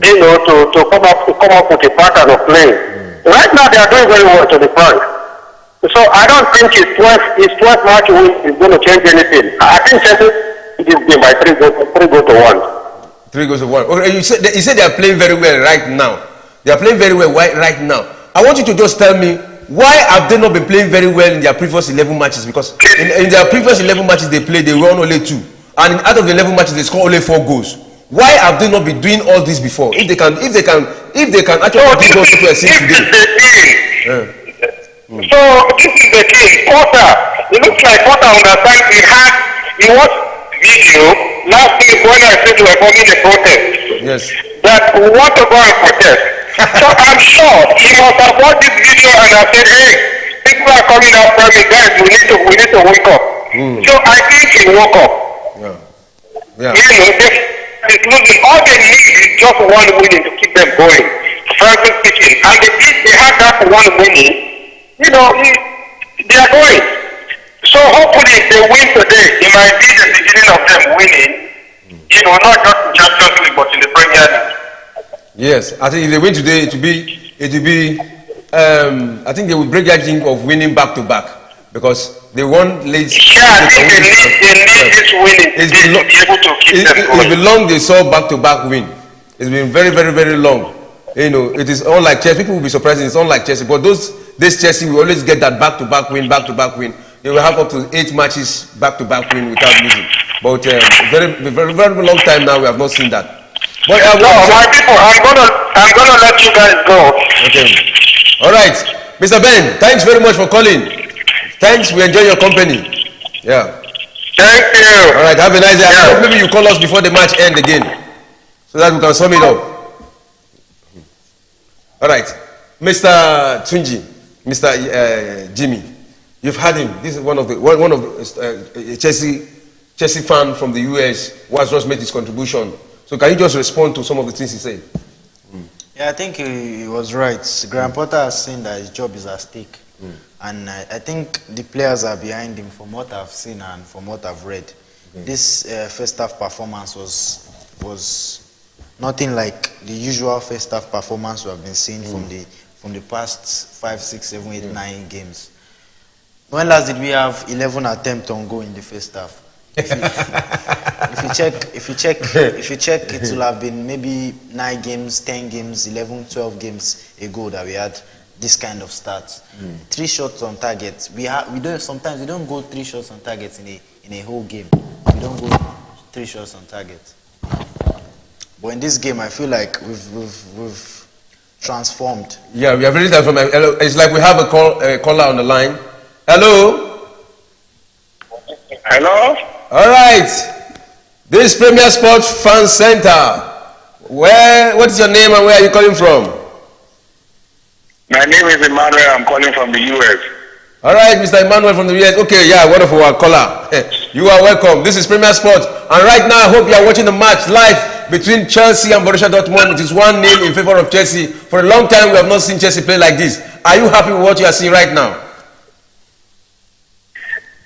to come up with a pattern of playing. Right now they are doing very well, to be frank. So I don't think his 12th match win is going to change anything. I think Chelsea this game by 3 goals to 1. 3 goals to 1. Okay, you said they are playing very well right now. They are playing very well right now. I want you to just tell me, why have they not been playing very well in their previous 11 matches? Because in their previous 11 matches they played, they won only 2. And out of the 11 matches, they scored only 4 goals. Why have they not been doing all this before? If they can actually do those to a scene today. So this is the thing. Porter, it looks like Porter understands he watched video last week when I said we were forming a protest. Yes. That we want to go and protest. So I'm sure he must have watched this video and have said, hey, people are coming after me, guys, we need to wake up. So I think he woke up. Yeah. It's losing. All they need is just one winning to keep them going. Frankly speaking. And if they have that one winning, they are going. So hopefully if they win today, it might be the beginning of them winning, not just in Champions League, but in the Premier League. Yes, I think if they win today, it will be I think they will break that thing of winning back to back, because they won late. Yeah, I think they need this winning to be able to keep them going. It's been long they saw back to back win. It's been very, very, very long. It is unlike Chelsea. People will be surprised. It's unlike Chelsea, but this Chelsea will always get that back to back win. They will have up to 8 matches back to back win without losing. But very, very, very long time now we have not seen that. But my people, I'm gonna let you guys go. Okay. All right, Mr. Ben. Thanks very much for calling. Thanks. We enjoy your company. Yeah. Thank you. All right. Have a nice day. Yeah. I hope maybe you call us before the match end again, so that we can sum it up. All right, Mr. Tunji, Mr. Jimmy, you've had him. This is one of the Chelsea fan from the US who has just made his contribution. So can you just respond to some of the things he said? Yeah, I think he was right. Graham Potter has seen that his job is at stake. And I think the players are behind him from what I've seen and from what I've read. This first half performance was nothing like the usual first half performance we have been seeing from the past 5, 6, 7, 8, 9 games. When last did we have 11 attempts on goal in the first half? If you check, it will have been maybe 9 games, 10 games, 11, 12 games ago that we had this kind of start. 3 shots on target. Sometimes we don't go 3 shots on target in a whole game. We don't go 3 shots on target. But in this game, I feel like we've transformed. Yeah, we have really transformed. It's like we have a caller on the line. Hello. Hello. All right. This is Premier Sports Fan Center. What is your name and where are you calling from? My name is Emmanuel. I'm calling from the US. All right, Mr. Emmanuel from the US. Okay, yeah, wonderful caller. You are welcome. This is Premier Sports, and right now I hope you are watching the match live between Chelsea and Borussia Dortmund. It is 1-0 in favor of Chelsea. For a long time, we have not seen Chelsea play like this. Are you happy with what you are seeing right now?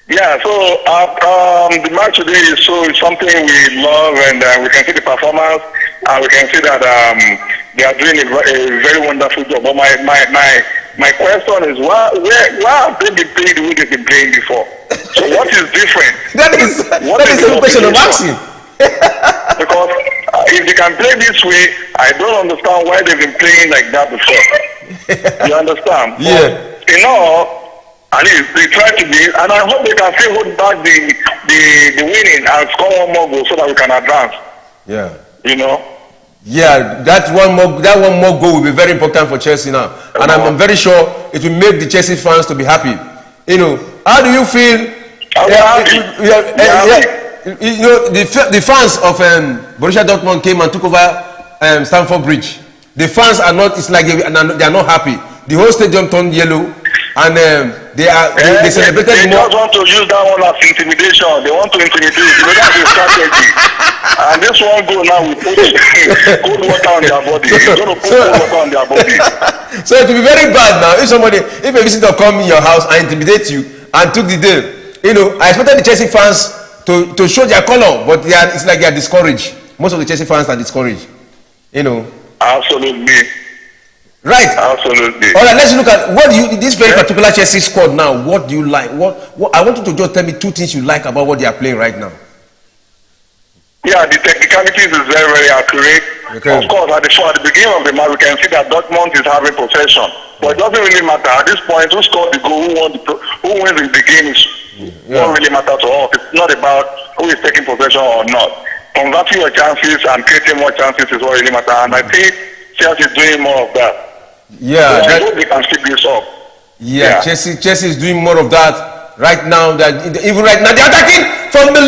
Yeah, so the match today is something we love, and we can see the performance, and we can see that they are doing a very wonderful job. But my question is, why have they been playing the way they've been playing before? So what is different? that is the question I'm asking. Because if they can play this way, I don't understand why they've been playing like that before. You understand? Yeah. But, at least they try to be, and I hope they can still hold back the winning and score one more goal so that we can advance. Yeah. Yeah, that one more goal will be very important for Chelsea now, and I'm very sure it will make the Chelsea fans to be happy. How do you feel? The fans of Borussia Dortmund came and took over Stamford Bridge. The fans are not. It's like they are not happy. The whole stadium turned yellow. And they celebrated they more. Just want to use that one as intimidation. They want to intimidate. That's the strategy. And this one go now we put cold water on their body. They're going to put cold water on their body. So it will be very bad now if a visitor come in your house and intimidate you and took the deal. I expected the Chelsea fans to show their color, but it's like they are discouraged. Most of the Chelsea fans are discouraged. Absolutely. Right. Absolutely. All right, let's look at this very particular Chelsea squad now. What do you like? What I want you to just tell me 2 things you like about what they are playing right now. Yeah, the technicalities is very, very accurate. Okay. Of course, at the beginning of the match, we can see that Dortmund is having possession. But it doesn't really matter. At this point, who scored the goal, who wins the game is don't really matter to us. It's not about who is taking possession or not. Converting your chances and creating more chances is what really matters. And I think Chelsea is doing more of that. Yeah, so I hope they can keep this up. Yeah, Chelsea is doing more of that right now. Even right now, they're attacking from the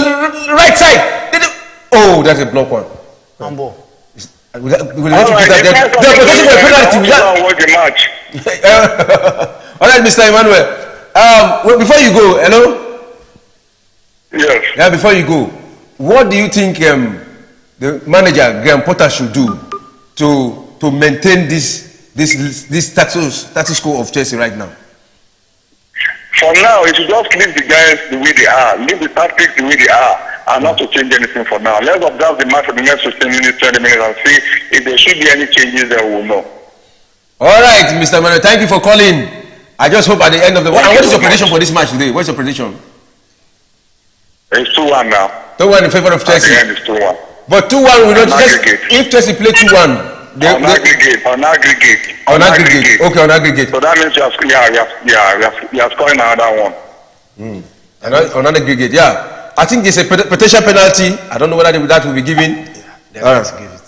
right side. Oh, that's a block one. Humble. We'll have to do that. They're protecting for a penalty. All right, Mr. Emmanuel. Well, before you go, hello? Yes. Yeah, before you go, what do you think the manager, Graham Potter, should do to maintain this status quo of Chelsea right now? For now, it should just leave the guys the way they are, leave the tactics the way they are, and not to change anything for now. Let's observe the match for the next 15 minutes, 20 minutes, and see if there should be any changes, then we'll know. All right, Mr. Manuel, thank you for calling. I just hope at the end of the... What is your prediction for this match today? What's your prediction? It's 2-1 now. 2-1 in favor of Chelsea. At the end, it's 2-1. But 2-1 will not just... If Chelsea play 2-1... On aggregate. On aggregate. Okay, on aggregate. So that means you are scoring another one. On aggregate, yeah. I think there's a potential penalty. I don't know whether that will be given. Yeah, to give it.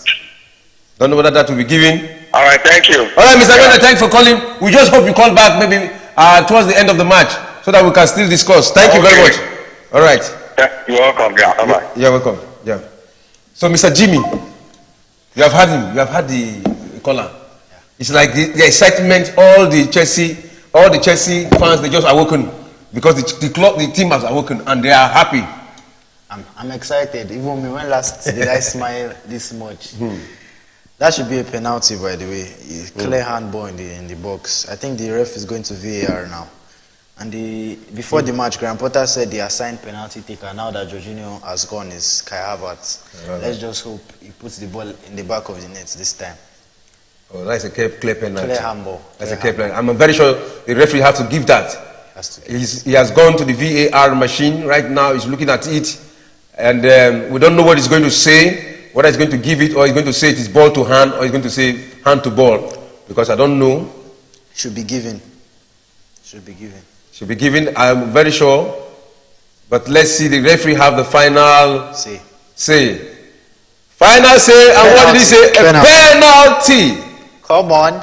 Don't know whether that will be given. All right, thank you. All right, Mr. Mena, thanks for calling. We just hope you call back maybe towards the end of the match so that we can still discuss. Thank you very much. All right. Yeah, you're welcome. Yeah, bye-bye. You're welcome. Yeah. So, Mr. Jimmy, you have had him. You have had the caller. Yeah. It's like the excitement. All the Chelsea fans, they just awoken because the team has awoken and they are happy. I'm excited. Even me, when last did I smile this much? That should be a penalty, by the way. Clear handball in the box. I think the ref is going to VAR now. And before the match, Graham Potter said the assigned penalty taker, now that Jorginho has gone, is Kai Havertz. Let's just hope he puts the ball in the back of the net this time. Oh, that's a clear penalty. Clear handball. That's a clear penalty. I'm very sure the referee has to give that. He has gone to the VAR machine right now. He's looking at it. And we don't know what he's going to say, whether he's going to give it or he's going to say it is ball to hand or he's going to say hand to ball. Because I don't know. Should be given. Should be given. Should be given, I'm very sure. But let's see the referee have the final say. Final say, and what did he say? A penalty. Come on.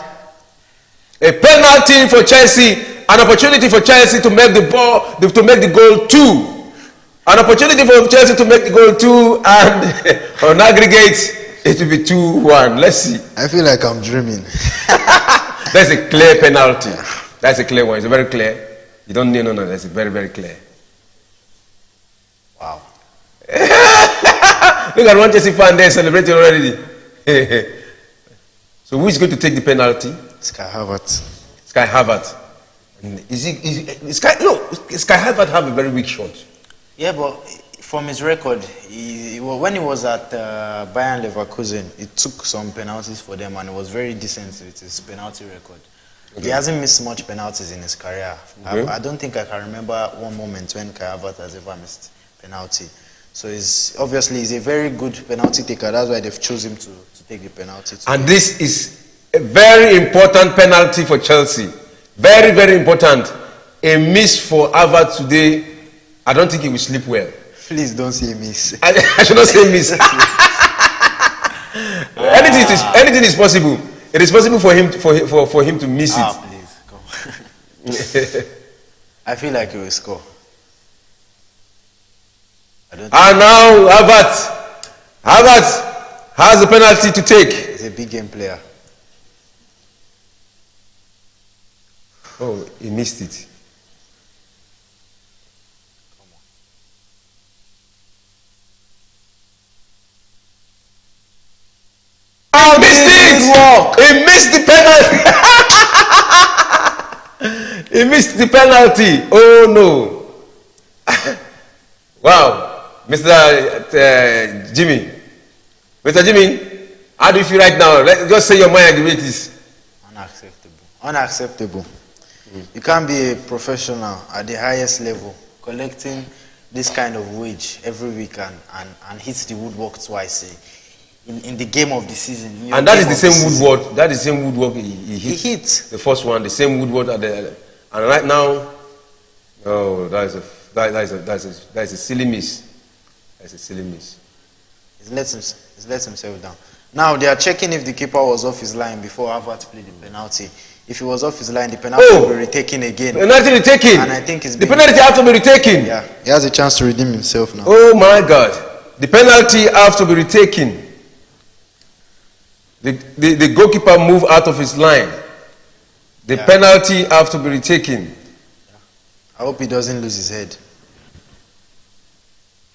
A penalty for Chelsea. An opportunity for Chelsea to make the goal 2. An opportunity for Chelsea to make the goal 2, and on aggregate, it will be 2-1. Let's see. I feel like I'm dreaming. That's a clear penalty. That's a clear one. It's very clear. You don't need no. That's very, very clear. Wow. Look at one Chelsea fan there celebrating already. So who is going to take the penalty? Kai Havertz. Kai Havertz. Kai Havertz have a very weak shot. Yeah, but from his record, when he was at Bayern Leverkusen, he took some penalties for them and he was very decent with his penalty record. Okay. He hasn't missed much penalties in his career. Okay. I don't think I can remember one moment when Kai Havertz has ever missed penalty. So he's a very good penalty taker. That's why they've chosen him to take the penalty. And this is a very important penalty for Chelsea. Very, very important. A miss for Havertz today. I don't think he will sleep well. Please don't say miss. I should not say miss. Anything is possible. It is possible for him to miss it. Please, go. I feel like he will score. And now Havertz has a penalty to take. He's a big game player. Oh, he missed it. Oh, he missed the penalty. He missed the penalty. Oh no. Wow. Mr. Jimmy. Mr. Jimmy, how do you feel right now? Just say your mind and the way it is. Unacceptable. You can't be a professional at the highest level collecting this kind of wage every week and hits the woodwork twice in the game of the season. And that is the same woodwork. That is the same woodwork he hit. The first one, the same woodwork at the. And right now, oh, that is a silly miss. That's a silly miss. He lets himself down. Now they are checking if the keeper was off his line before Havertz played the penalty. If he was off his line, the penalty will be retaken again. Penalty retaken. And I think the penalty has to be retaken. Yeah, he has a chance to redeem himself now. Oh my God! The penalty has to be retaken. The goalkeeper moved out of his line. The penalty has to be retaken. I hope he doesn't lose his head.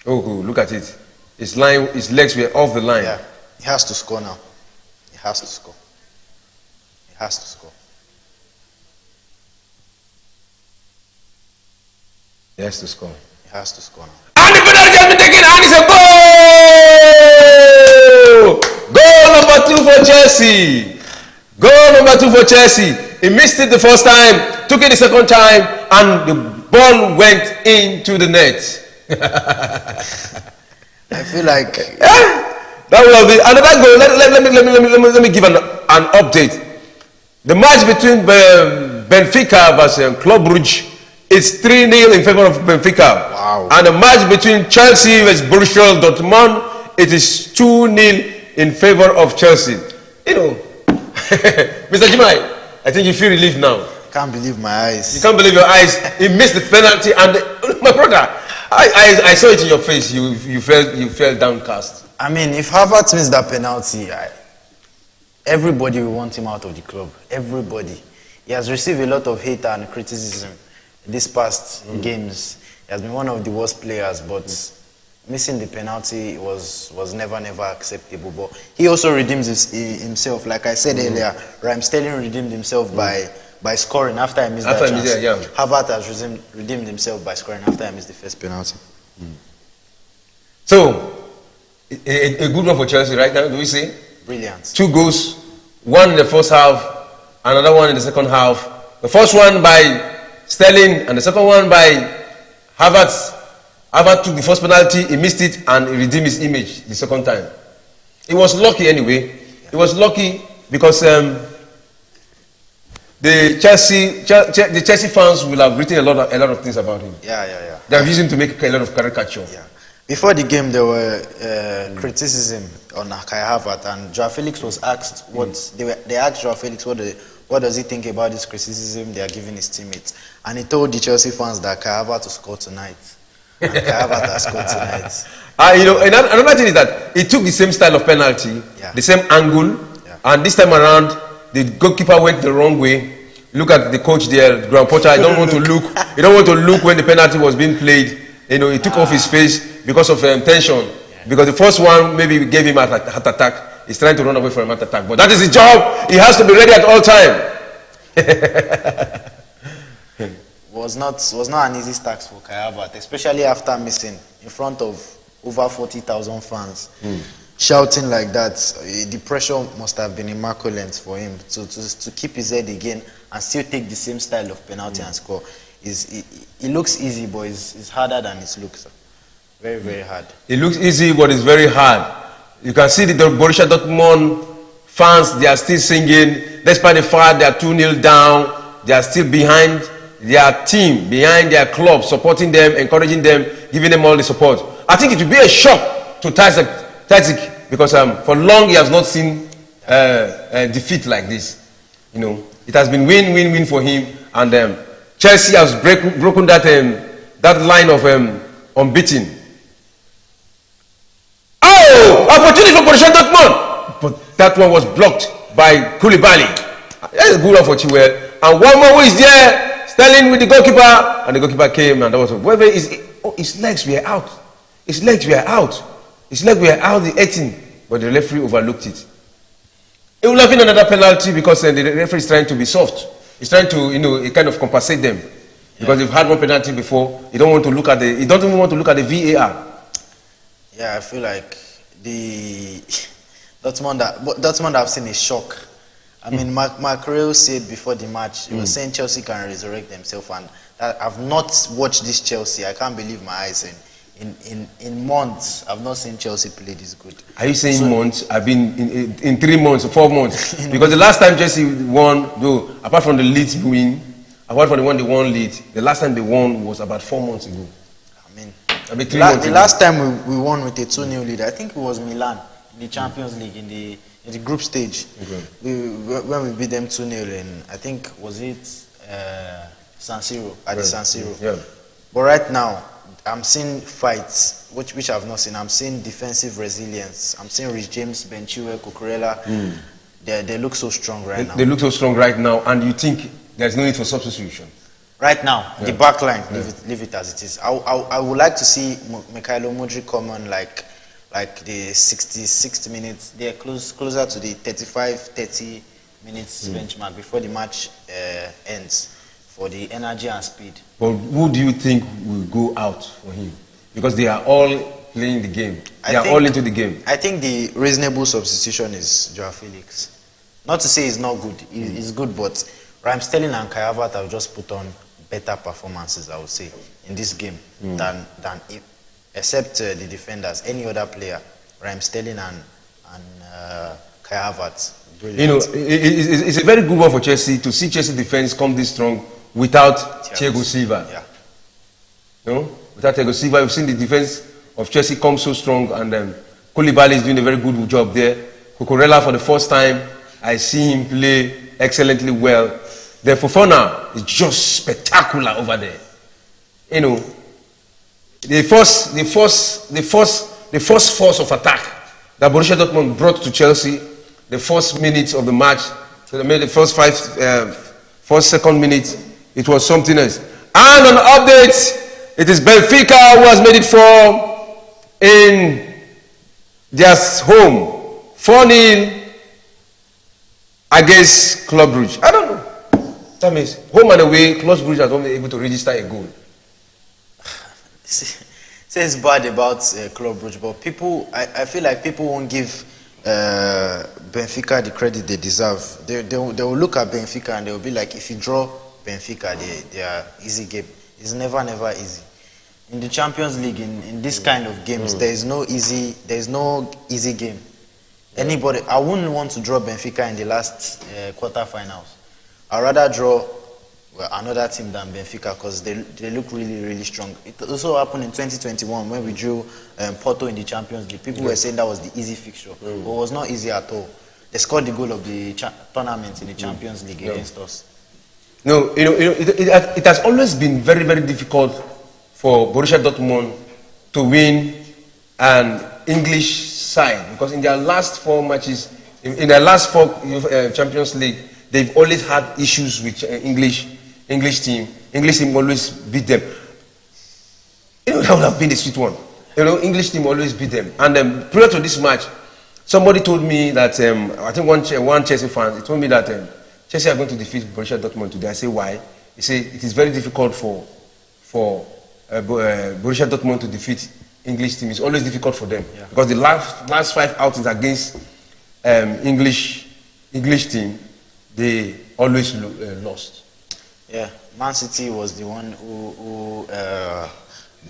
Oh, look at it. His legs were off the line. Yeah, he has to score now. He has to score. He has to score. He has to score. He has to score now. And the penalty has been taken, and it's a goal! Goal number 2 for Chelsea. Goal number 2 for Chelsea. He missed it the first time, took it the second time, and the ball went into the net. I feel like that will be another goal. Let me give an update. The match between Benfica versus Club Brugge is 3-0 in favor of Benfica. Wow. And the match between Chelsea versus Borussia Dortmund, it is 2-0 in favor of Chelsea. You know, Mr. Jimai, I think you feel relief now. Can't believe my eyes. You can't believe your eyes. He missed the penalty, and my brother, I saw it in your face. You felt downcast. I mean, if Havertz missed that penalty, everybody will want him out of the club. Everybody. He has received a lot of hate and criticism these past games. He has been one of the worst players, but missing the penalty was never acceptable. But he also redeems himself. Like I said earlier, Sterling redeemed himself by scoring after I missed that chance. Havertz has redeemed himself by scoring after I missed the first penalty. So, a good one for Chelsea right now, do we say? Brilliant. 2 goals, one in the first half, another one in the second half. The first one by Sterling and the second one by Havertz. Havertz took the first penalty, he missed it, and he redeemed his image the second time. He was lucky anyway. He was lucky because the Chelsea fans will have written a lot of things about him. Yeah. They have used him to make a lot of caricature. Yeah. Before the game, there were criticism on Kai Havertz, and Joao Felix was asked they asked Joao Felix what does he think about this criticism they are giving his teammates, and he told the Chelsea fans that Kai Havertz will score tonight. And Kai Havertz has scored tonight. You know, another thing is that he took the same style of penalty, the same angle, and this time around the goalkeeper went the wrong way. Look at the coach there, Graham Potter. I don't want to look. He don't want to look when the penalty was being played. You know, he took off his face because of tension. Because the first one maybe gave him a heart attack. He's trying to run away from a heart attack, but that is his job. He has to be ready at all time. was not an easy task for Kai Havertz, especially after missing in front of over 40,000 fans. Shouting like that, the pressure must have been immaculate for him to keep his head again and still take the same style of penalty and score. It looks easy, but it's harder than it looks. Very, very hard. It looks easy, but it's very hard. You can see the Borussia Dortmund fans, they are still singing. Despite the fact they are 2-0 down, they are still behind their team, behind their club, supporting them, encouraging them, giving them all the support. I think it will be a shock to Tactic because for long he has not seen defeat like this. You know, it has been win for him, and Chelsea has broken that line of unbeaten. Oh, opportunity for Borussia Dortmund, but that one was blocked by Koulibaly. That's a good one for Chilwell. And one more who is there, Sterling with the goalkeeper, and the goalkeeper came, and that was whether his legs were out. His legs were out. His legs were out the 18, but the referee overlooked it. It will have been another penalty because the referee is trying to be soft. He's trying to, kind of compensate them because they've had one penalty before. He don't want to look at he don't even want to look at the VAR. Yeah, I feel like the Dortmund have seen a shock. I mean, Mark Reo said before the match, he was saying Chelsea can resurrect themselves, and I've not watched this Chelsea. I can't believe my eyes. In months, I've not seen Chelsea play this good. Are you saying months? I've been in 3 months or 4 months. Because the last time Chelsea won, though, apart from the Leeds win, apart from the one they won Leeds, the last time they won was about 4 months ago. I mean 3 months The ago. last time we won with a 2-0 lead, I think it was Milan in the Champions League in the group stage. Okay. When we beat them 2-0, and I think was it San Siro at the San Siro. Yeah. But right now, I'm seeing fights which I've not seen. I'm seeing defensive resilience. I'm seeing Rich James, Ben Chilwell, Cucurella. They look so strong right now. They look so strong right now, and you think there's no need for substitution? Right now, the back line, leave it as it is. I would like to see Mikhailo Mudryk come on like the 60 minutes. They're closer to the 35-30 minutes benchmark before the match ends, for the energy and speed. But who do you think will go out for him? Because they are all playing the game. They are all into the game. I think the reasonable substitution is Joao Felix. Not to say he's not good. He's good, but Sterling and Havertz have just put on better performances, I would say, in this game than except the defenders, any other player. Sterling and Havertz. Brilliant. You know, it's a very good one for Chelsea to see Chelsea defense come this strong without Thiago Silva. Yeah. No, without Thiago Silva, we've seen the defense of Chelsea come so strong, and Koulibaly is doing a very good job there. Cucurella, for the first time, I see him play excellently well. The Fofana is just spectacular over there. You know, the first force of attack that Borussia Dortmund brought to Chelsea, the first minutes of the match, so the first first second minutes, it was something else. And on updates, it is Benfica who has made it 4 in their home, 4-0 against Club Brugge. I don't know. That means home and away, Club Brugge has not been able to register a goal. Says bad about Club Brugge, but I feel like people won't give Benfica the credit they deserve. They will look at Benfica and they will be like, if you draw Benfica, they are easy game. It's never easy. In the Champions League, in this kind of games, there is no easy game. Anybody, I wouldn't want to draw Benfica in the last quarterfinals. I'd rather draw another team than Benfica because they look really strong. It also happened in 2021 when we drew Porto in the Champions League. People were saying that was the easy fixture, but it was not easy at all. They scored the goal of the tournament in the Champions League against us. No, it has always been very difficult for Borussia Dortmund to win an English side, because in their last 4 matches, in their last 4 Champions League, they've always had issues with English team. English team always beat them. That would have been the sweet one. English team always beat them. And prior to this match, somebody told me that I think one Chelsea fan, he told me that Chelsea are going to defeat Borussia Dortmund today. I say why? He said it is very difficult for Borussia Dortmund to defeat English team. It's always difficult for them because the last 5 outings against English team, they always lost. Yeah, Man City was the one who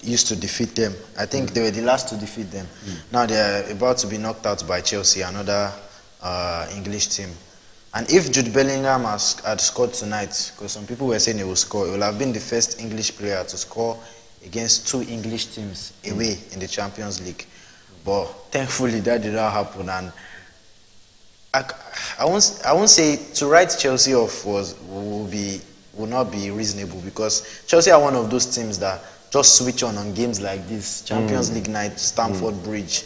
used to defeat them. I think they were the last to defeat them. Now they are about to be knocked out by Chelsea, another English team. And if Jude Bellingham had scored tonight, because some people were saying he will score, he will have been the first English player to score against 2 English teams away in the Champions League. But thankfully that did not happen. And I won't say to write Chelsea off will not be reasonable, because Chelsea are one of those teams that just switch on games like this. Champions League night, Stamford Bridge.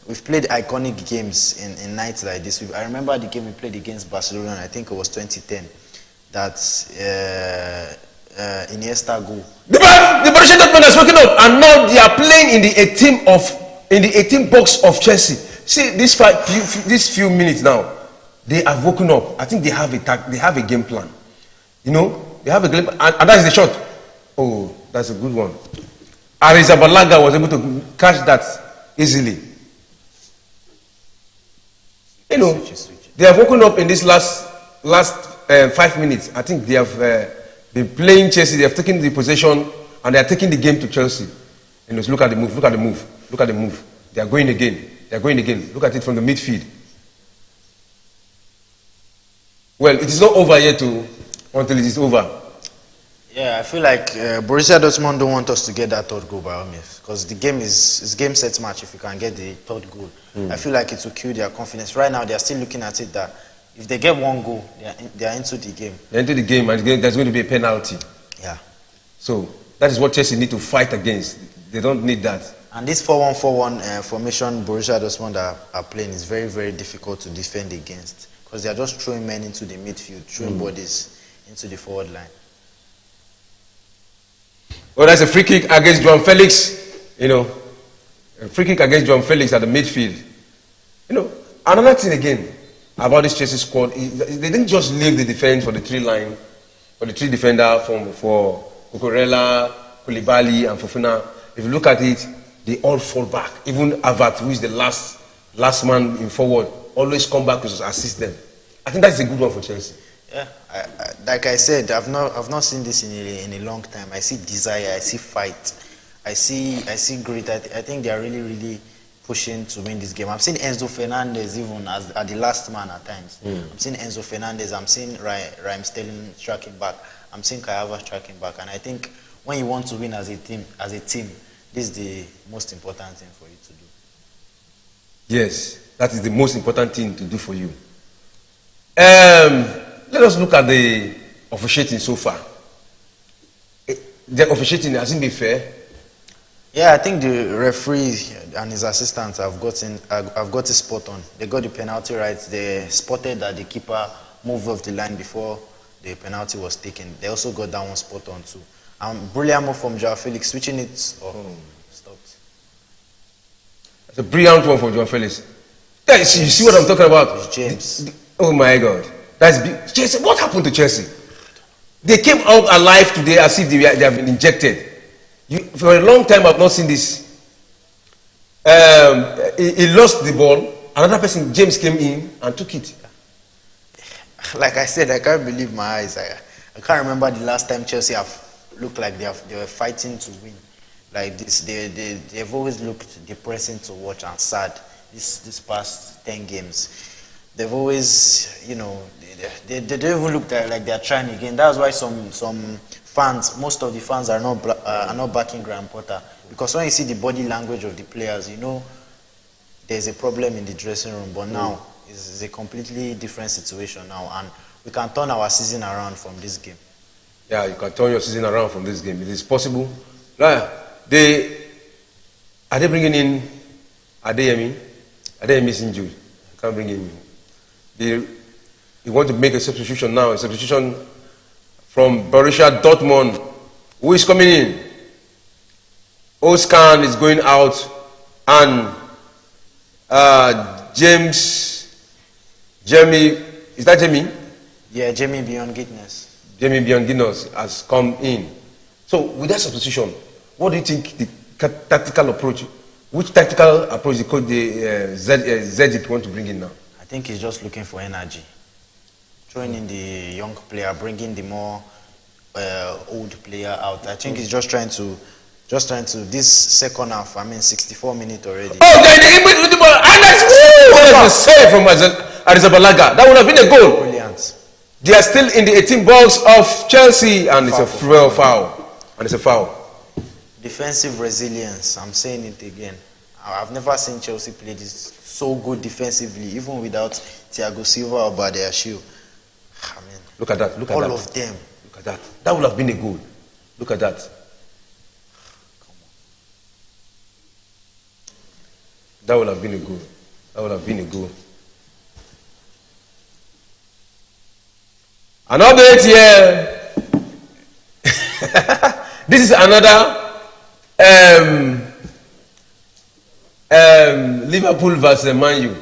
We've played iconic games in nights like this. I remember the game we played against Barcelona, I think it was 2010. That's Iniesta goal. The Borussia Dortmund has woken up, and now they are playing in the 18 box of Chelsea. See, these few minutes now, they have woken up. I think they have a game plan. They have a game, and that is the shot. Oh, that's a good one. Arrizabalaga was able to catch that easily. They have woken up in this last 5 minutes. I think they been playing Chelsea. They have taken the possession and they are taking the game to Chelsea. And look at the move. Look at the move. Look at the move. They are going again. They are going again. Look at it from the midfield. Well, it is not over yet until it is over. Yeah, I feel like Borussia Dortmund don't want us to get that third goal by all means, because the game is game set match. If you can get the third goal, I feel like it will kill their confidence. Right now, they are still looking at it that if they get one goal, they are into the game. They're into the game, and there's going to be a penalty. Yeah. So that is what Chelsea need to fight against. They don't need that. And this 4-1-4-1 formation Borussia Dortmund are playing is very, very difficult to defend against, because they are just throwing men into the midfield, throwing bodies into the forward line. Well, that's a free kick against João Felix. You know, a free kick against João Felix at the midfield. You know, another thing again about this Chelsea squad, they didn't just leave the defense for the three defender for Cucurella, Koulibaly, and Fofana. If you look at it, they all fall back. Even Havertz, who is the last man in forward, always come back to assist them. I think that's a good one for Chelsea. Yeah, like I said, I've not seen this in a long time. I see desire, I see fight, I see grit. I think they are really, really pushing to win this game. I've seen Enzo Fernandez even as the last man at times. I'm seeing Enzo Fernandez. I'm seeing Raheem Sterling tracking back. I'm seeing Kai Havertz tracking back. And I think when you want to win as a team, this is the most important thing for you to do. Yes, that is the most important thing to do for you. Let us look at the officiating so far. The officiating hasn't been fair. Yeah, I think the referee and his assistants have got it spot on. They got the penalty right. They spotted that the keeper moved off the line before the penalty was taken. They also got that one spot on too. Brilliant move from João Felix, switching it stopped. That's a brilliant one from João Felix. Yeah, you see what I'm talking about? It's James. Oh my God. That's big. Chelsea, what happened to Chelsea? They came out alive today as if they have been injected. For a long time, I've not seen this. He lost the ball. Another person, James, came in and took it. Like I said, I can't believe my eyes. I can't remember the last time Chelsea have looked like they were fighting to win. Like this, they've always looked depressing to watch and sad. This past 10 games. They've always, you know, they don't even look like they're trying again. That's why some fans, most of the fans are not backing Graham Potter, because when you see the body language of the players, you know there's a problem in the dressing room. But now it's a completely different situation now, and we can turn our season around from this game. Yeah, you can turn your season around from this game. It is possible. Are they bringing in Adeyemi? Adeyemi is injured. I can't bring him in. They want to make a substitution now, a substitution from Borussia Dortmund. Who is coming in? Oskan is going out, and Jamie, is that Jamie? Yeah, Jamie Beyond Guinness. Jamie Beyond Guinness has come in. So with that substitution, what do you think the tactical approach, which tactical approach the Zedit want to bring in now? I think he's just looking for energy. Throwing in the young player, bringing the more old player out. I think he's just trying to this second half. I mean, 64 minutes already. Oh, with the ball, and that's a save from Arrizabalaga. That would have been a goal. Brilliant. They are still in the 18 balls of Chelsea, and it's a foul. And it's a foul. Defensive resilience. I'm saying it again. I've never seen Chelsea play this so good defensively, even without Thiago Silva or Badiashile. I mean, look at that. Look at all that. All of them. Look at that. That would have been a goal. Look at that. Come on. That would have been a goal. That would have been a goal. An update here. This is another Liverpool versus Man U.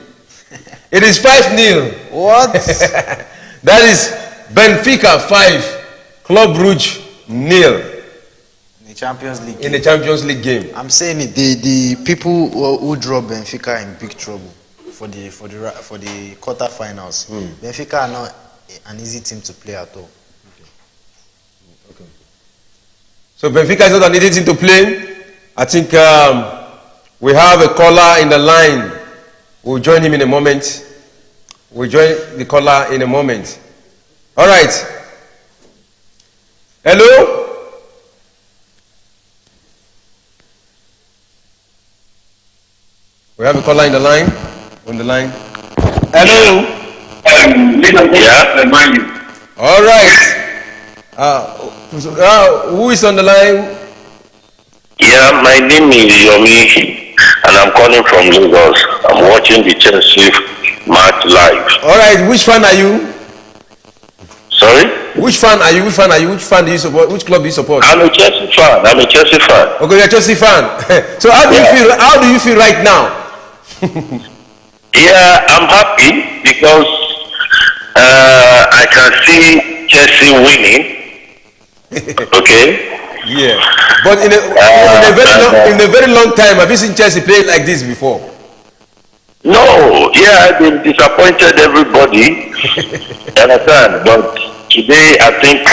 It is 5-0. What? That is Benfica 5, Club Brugge 0. In the Champions League. In the Champions League game. I'm saying it. The people who draw Benfica are in big trouble for the quarterfinals. Benfica are not an easy team to play at all. So Benfica is not an easy team to play. I think we have a caller in the line. We'll join him in a moment. We'll join the caller in a moment. All right. Hello? We have a caller in the line. On the line. Hello? Yeah. All right. Who is on the line? Yeah, my name is Yomi, and I'm calling from Lagos. I'm watching the Chelsea match live. All right. Which fan are you? Sorry? Which fan are you? Which fan are you? Which fan do you support? Which club do you support? I'm a Chelsea fan. Okay, you're a Chelsea fan. So how do you feel? How do you feel right now? Yeah, I'm happy because I can see Chelsea winning. Okay. Yeah, but in a very long time, have you seen Chelsea play like this before? No, yeah, they disappointed everybody. You understand? But today, I think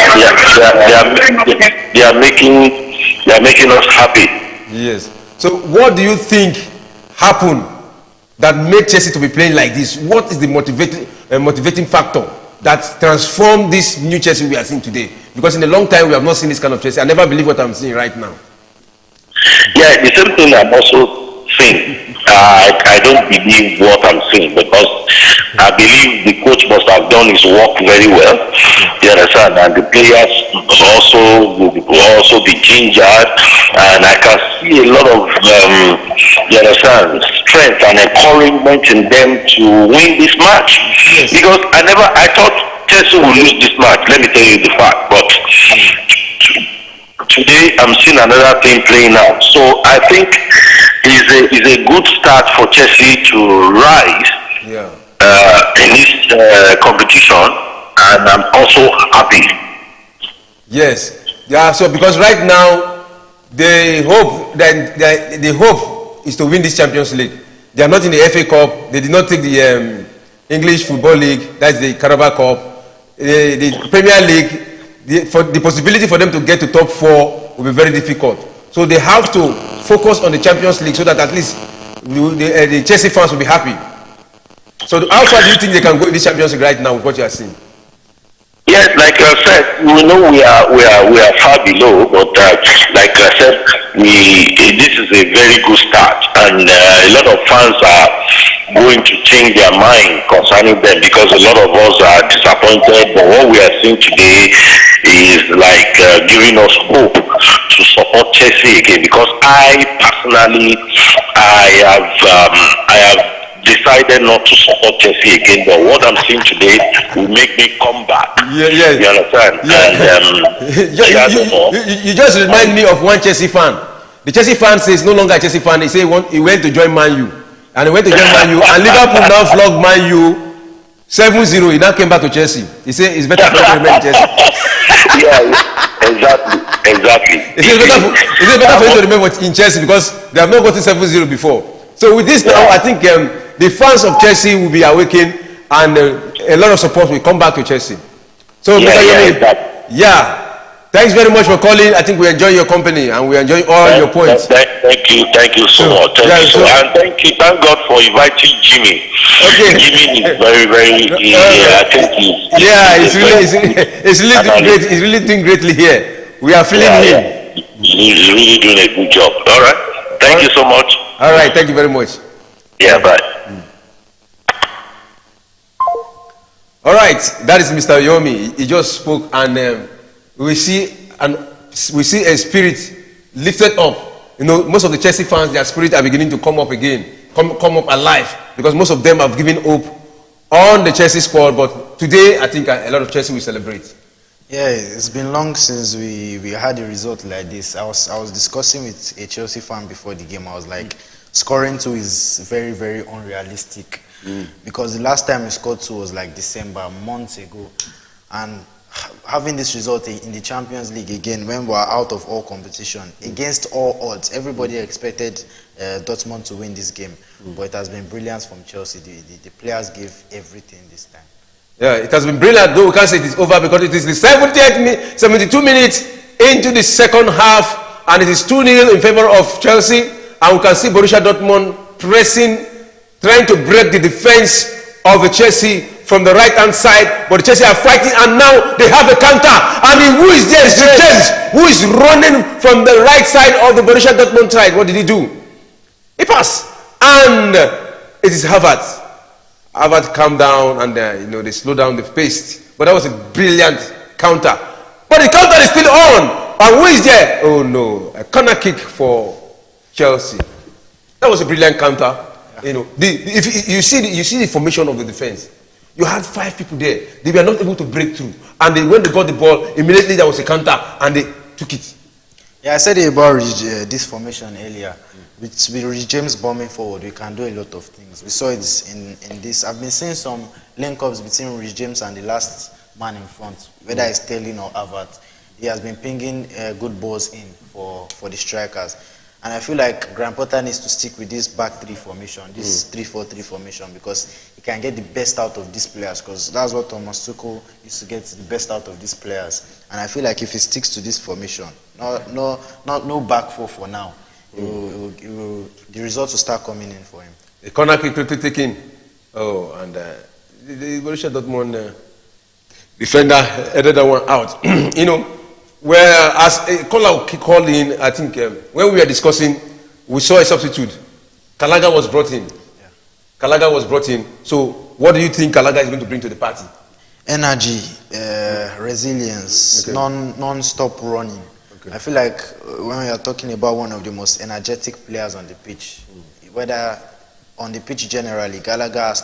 they are making us happy. Yes. So, what do you think happened that made Chelsea to be playing like this? What is the motivating factor that transformed this new Chelsea we are seeing today? Because in a long time we have not seen this kind of Chelsea. I never believe what I'm seeing right now. Yeah, the same thing I'm also saying. I don't believe what I'm saying because I believe the coach must have done his work very well. You understand? And the players will also be gingered, and I can see a lot of you understand, strength and encouragement in them to win this match. Yes. Because I thought Chelsea will lose this match. Let me tell you the fact, but today I'm seeing another thing playing out. So I think it's a good start for Chelsea to rise in this competition, and I'm also happy. Yes. Yeah. So because right now the hope is to win this Champions League. They are not in the FA Cup. They did not take the English Football League. That's the Carabao Cup. The Premier League. For the possibility for them to get to top 4 will be very difficult. So they have to focus on the Champions League so that at least the Chelsea fans will be happy. So how far do you think they can go in the Champions League right now with what you are seeing? Yes, like I said, we know we are far below, but like I said, this is a very good start, and a lot of fans are going to change their mind concerning them because a lot of us are disappointed. But what we are seeing today is like giving us hope to support Chelsea again. Because I personally, I have decided not to support Chelsea again, but what I'm seeing today will make me come back. Yeah. You understand? Yeah. And, you just remind me of one Chelsea fan. The Chelsea fan says no longer a Chelsea fan. He said he went to join Man U, and he went to join Man U, and Liverpool now flogged Man U 7-0. He now came back to Chelsea. He said it's better for him to remain in Chelsea. Yeah, exactly. He said it's better for him to remain in Chelsea because they have not gotten 7-0 before. So with this now, I think the fans of Chelsea will be awakened, and a lot of support will come back to Chelsea. So, Mr. Yomi, thanks very much for calling. I think we enjoy your company and we enjoy all your points. Thank you so much. And thank God for inviting Jimmy. Okay. Jimmy is very I think it's really doing greatly here. We are feeling him. He's really doing a good job. All right. Thank you so much. All right. Thank you very much. Yeah, bye. All right, that is Mr. Yomi. He just spoke, and we see a spirit lifted up. You know, most of the Chelsea fans, their spirit are beginning to come up again, come up alive, because most of them have given hope on the Chelsea squad. But today, I think a lot of Chelsea will celebrate. Yeah, it's been long since we had a result like this. I was discussing with a Chelsea fan before the game. I was like, scoring 2 is very, very unrealistic. Because the last time we scored 2 was like December, months ago. And having this result in the Champions League again, when we are out of all competition, against all odds, everybody expected Dortmund to win this game. But it has been brilliant from Chelsea. The players gave everything this time. Yeah, it has been brilliant, though we can't say it is over because it is the 72 minutes into the second half, and it is 2-0 in favor of Chelsea. And we can see Borussia Dortmund pressing, trying to break the defense of the Chelsea from the right-hand side, but the Chelsea are fighting, and now they have a counter. And who is there? It's James, who is running from the right side of the Borussia Dortmund side. What did he do? He passed, and it is Havertz. Havertz calmed down, and they slow down the pace. But that was a brilliant counter. But the counter is still on. And who is there? Oh no, a corner kick for Chelsea. That was a brilliant counter. If you see the formation of the defense. You had 5 people there. They were not able to break through. And when they got the ball, immediately there was a counter, and they took it. Yeah, I said about this formation earlier. With James bombing forward, we can do a lot of things. We saw it in this. I've been seeing some link-ups between Rich James and the last man in front, whether it's Sterling or Havertz. He has been pinging good balls in for the strikers. And I feel like Graham Potter needs to stick with this back 3 formation, this 3-4-3 formation, because he can get the best out of these players, because that's what Thomas Tuchel used to get the best out of these players. And I feel like if he sticks to this formation, no back 4 for now, the results will start coming in for him. The corner kick quickly taken. Oh, and the Borussia Dortmund defender headed that one out. Where as a caller called in, I think when we were discussing, we saw a substitute. Kalaga was brought in. Yeah. Kalaga was brought in. So, what do you think Kalaga is going to bring to the party? Energy, resilience, non-stop running. Okay. I feel like when we are talking about one of the most energetic players on the pitch, whether on the pitch generally, Gallagher has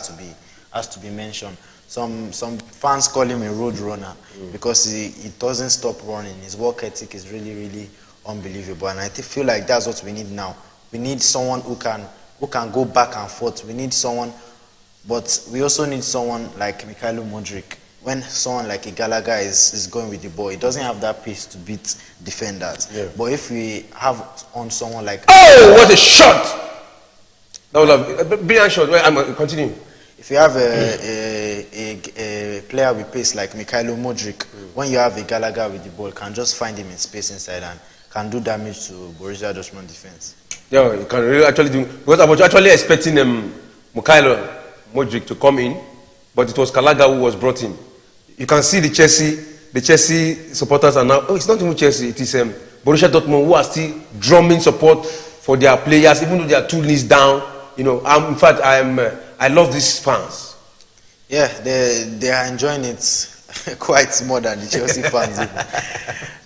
to be mentioned. Some fans call him a road runner because he doesn't stop running. His work ethic is really, really unbelievable. And I feel like that's what we need now. We need someone who can go back and forth. We need someone, but we also need someone like Mikhailo Modric. When someone like a Gallagher is going with the ball, he doesn't have that pace to beat defenders. Yeah. But if we have on someone like... Oh, what a shot! That was a brilliant shot. I'm continuing. If you have a player with pace like Mikhailo Modric, when you have a Gallagher with the ball, can just find him in space inside and can do damage to Borussia Dortmund defense. Yeah, you can really actually do. Because I was actually expecting Mikhailo Modric to come in, but it was Gallagher who was brought in. You can see the Chelsea supporters are now. Oh, it's not even Chelsea. It is Borussia Dortmund who are still drumming support for their players, even though they are 2 knees down. In fact, I love these fans. Yeah, they are enjoying it quite more than the Chelsea fans.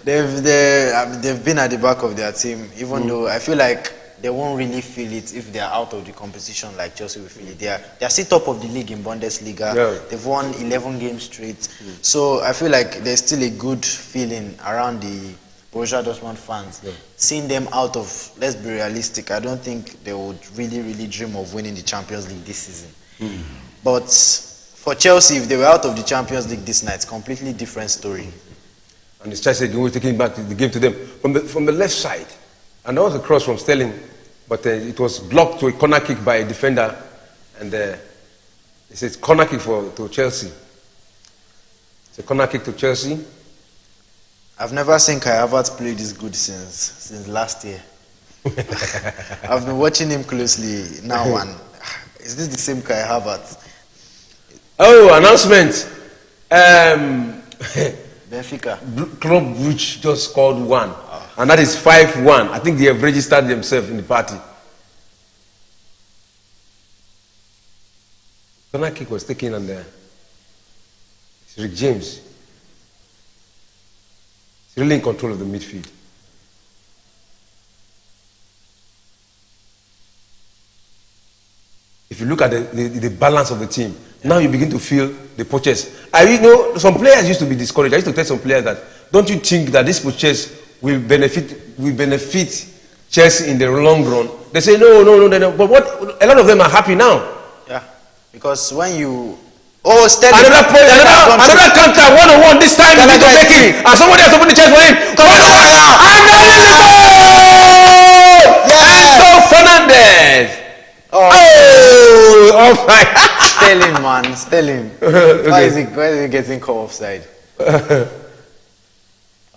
They've been at the back of their team, even though I feel like they won't really feel it if they are out of the competition like Chelsea will feel it. They are still top of the league in Bundesliga. Yeah. They've won 11 games straight. So I feel like there's still a good feeling around the Borussia Dortmund fans. Yeah. Seeing them out of, let's be realistic, I don't think they would really, really dream of winning the Champions League this season. But for Chelsea, if they were out of the Champions League this night, completely different story. And it's Chelsea we're taking back the game to them from the left side. And that was a cross from Sterling, but it was blocked to a corner kick by a defender, and it's a corner kick to Chelsea. It's a corner kick to Chelsea. I've never seen Kai Havertz play this good since last year. I've been watching him closely now, and is this the same Kai Havertz? Oh, announcement! Benfica. Club Brugge just scored 1, and that is 5-1. I think they have registered themselves in the party. Corner kick was taken, and it's Rick James. He's really in control of the midfield. If you look at the balance of the team, now you begin to feel the purchase. Some players used to be discouraged. I used to tell some players that, don't you think that this purchase will benefit Chelsea in the long run? They say no. But a lot of them are happy now. Yeah, because when you Sterling. Another counter, 1-on-1. This time he's going to make it. And somebody has opened the chest for him. Enzo Fernandez. Offside. Sterling, man. Sterling. Okay. Why is he getting caught offside?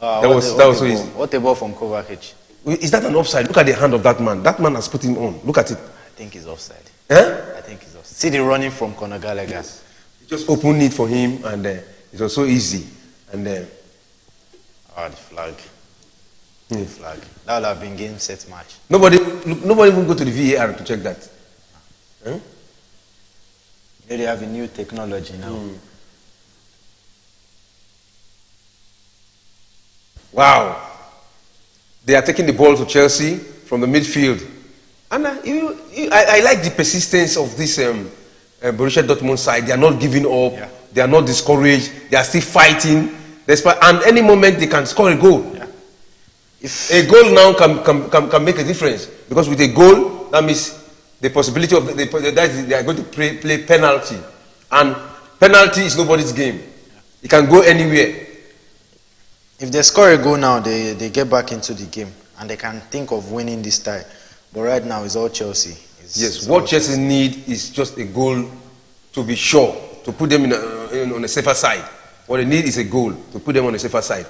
That was so easy. What a ball from Kovacic. Is that an offside? Look at the hand of that man. That man has put him on. Look at it. I think he's offside. Huh? I think he's offside. See the running from Conor Gallagher. He just opened it for him, and it was so easy. And the flag. The flag. That would have been game set match. nobody even go to the VAR to check that. Huh? They have a new technology now. Wow. They are taking the ball to Chelsea from the midfield. And I like the persistence of this Borussia Dortmund side. They are not giving up. Yeah. They are not discouraged. They are still fighting. And any moment they can score a goal. Yeah. If A goal now can make a difference. Because with a goal, that means the possibility of they are going to play penalty. And penalty is nobody's game. It can go anywhere. If they score a goal now, they get back into the game and they can think of winning this tie. But right now, it's all Chelsea. Yes, what Chelsea need is just a goal to be sure, to put them on a safer side. What they need is a goal to put them on a safer side.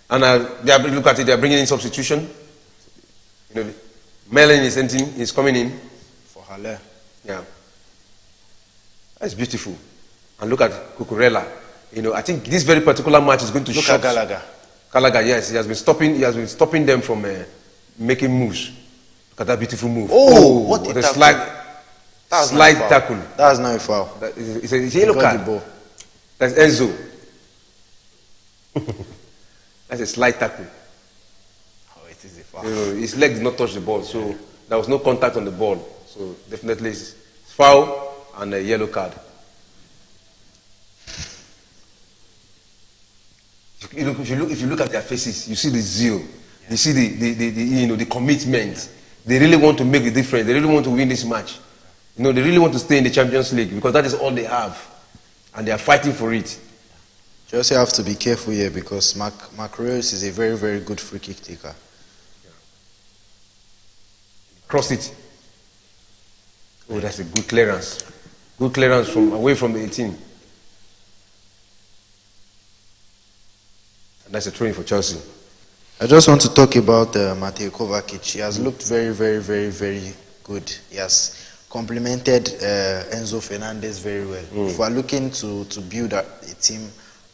And look at it, they are bringing in substitution. Merlin is coming in. For Halle. Yeah. That's beautiful. And look at Cucurella. I think this very particular match is going to Look shock. at Gallagher. Gallagher, yes, he has been stopping them from making moves. Look at that beautiful move. What a tackle. Slide tackle. That's not a foul. It's a yellow Got card. the ball. That's Enzo. That's a slide tackle. Oh, it is a foul. His leg did not touch the ball, so there was no contact on the ball. So definitely it's foul and a yellow card. If you look at their faces, you see the zeal, you see the commitment. They really want to make the difference. They really want to win this match. They really want to stay in the Champions League because that is all they have, and they are fighting for it. Chelsea have to be careful here because Mark Reus is a very, very good free kick taker. Cross it. Oh, that's a good clearance. Good clearance from away from the 18. That's a throw-in for Chelsea. I just want to talk about Matej Kovacic. He has looked very, very, very, very good. He has complemented Enzo Fernandez very well. If we are looking to build a team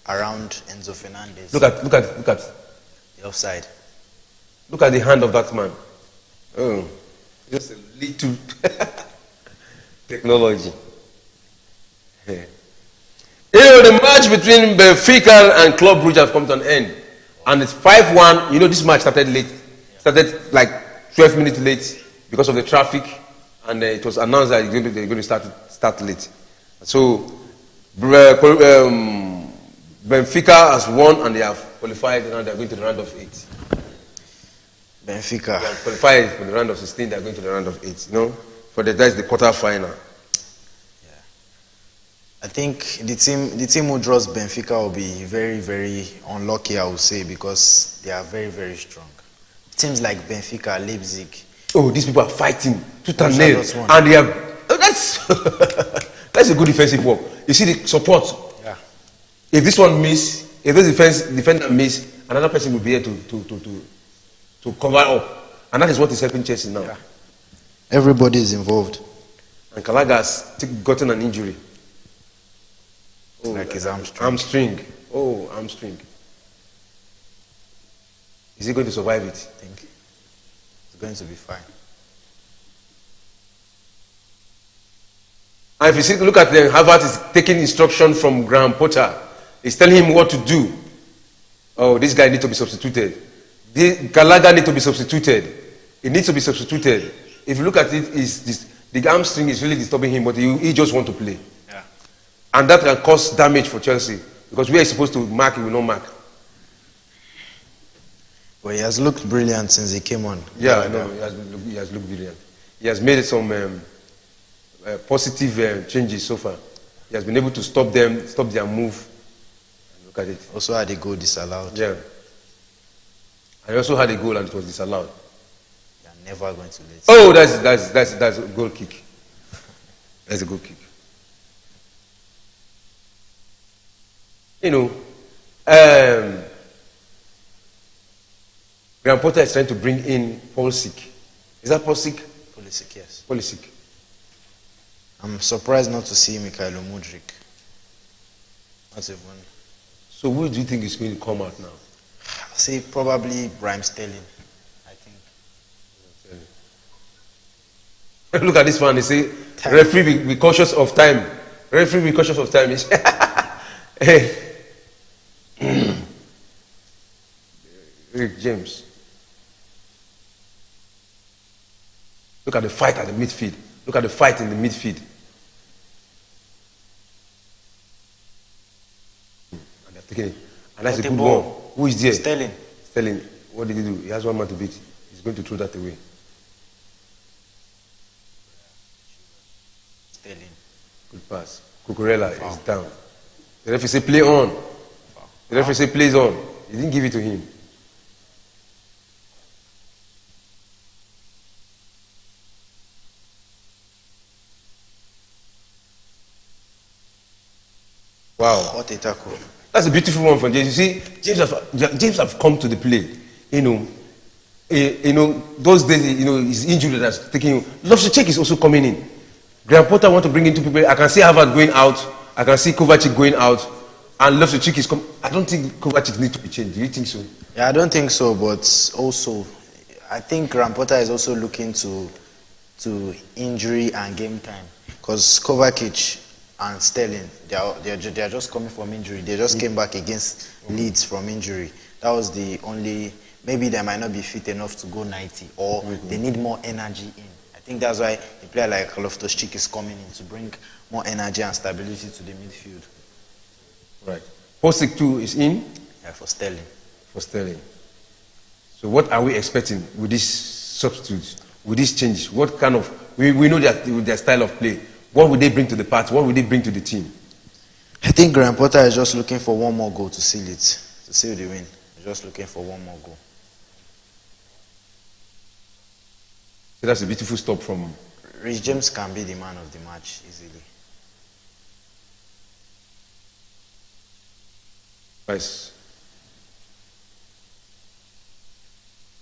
around Enzo Fernandez, Look at the offside. Look at the hand of that man. Oh, just a little technology. Yeah. The match between Benfica and Club Brugge has come to an end. And it's 5-1. This match started late. Started like 12 minutes late because of the traffic. And it was announced that they're going to start late. So, Benfica has won and they have qualified. And now they're going to the round of 8. Benfica. They have qualified for the round of 16. They're going to the round of 8. That's the quarter final. I think the team who draws Benfica will be very, very unlucky, I would say, because they are very, very strong. Teams like Benfica, Leipzig. Oh, these people are fighting tooth and nail, Dortmund. and they have. That's that's a good defensive work. You see the support. Yeah. If this one miss, if this defender miss, another person will be here to cover up, and that is what is helping Chelsea now. Yeah. Everybody is involved. And Gallagher has gotten an injury. Like his hamstring. Hamstring. Oh, hamstring. Is he going to survive it? I think it's going to be fine. And if you see, look at them, Havertz is taking instruction from Graham Potter. He's telling him what to do. Oh, this guy needs to be substituted. Gallagher needs to be substituted. He needs to be substituted. If you look at it, the hamstring is really disturbing him, but he just wants to play. Yeah. And that can cause damage for Chelsea because we are supposed to mark, he will not mark. But he has looked brilliant since he came on. Yeah, I know. He has looked brilliant. He has made some positive changes so far. He has been able to stop their move. Look at it. Also had a goal disallowed. Yeah. And he also had a goal and it was disallowed. They are never going to let. Oh, that's a goal kick. That's a goal kick. Graham Potter is trying to bring in Pulisic. Is that Pulisic? Pulisic, yes. Pulisic. I'm surprised not to see Mikhailo Mudryk. That's even. So who do you think is going to come out now? I say probably Raheem Sterling. I think. Look at this one. They say, referee be cautious of time. Referee be cautious of time. Hey. Rick James. Look at the fight at the midfield. Look at the fight in the midfield. And they're taking it. And that's a good one. Who is there? Sterling. Sterling. What did he do? He has one man to beat. He's going to throw that away. Sterling. Good pass. Cucurella is down. The referee say play on. The referee say plays on. He didn't give it to him. Wow. What a tackle. That's a beautiful one from James. You see, James have come to the play. Those days, his injury that's taking him. Loftus-Cheek is also coming in. Graham Potter want to bring in two people. I can see Havertz going out. I can see Kovacic going out. And Loftus-Cheek is coming. I don't think Kovacic needs to be changed. Do you think so? Yeah, I don't think so, but also, I think Graham Potter is also looking to injury and game time. Because Kovacic and Sterling, they are just coming from injury. They just came back against Leeds from injury. That was the only. Maybe they might not be fit enough to go 90, or they need more energy in. I think that's why a player like Loftus-Cheek is coming in to bring more energy and stability to the midfield. Right. Pulisic too is in. Yeah, for Sterling. For Sterling. So what are we expecting with these substitutes, with these changes? What kind of? We know that with their style of play. What would they bring to the party? What would they bring to the team? I think Graham Potter is just looking for one more goal to seal it, to seal the win. He's just looking for one more goal. So that's a beautiful stop from. Rich James can be the man of the match easily. Nice.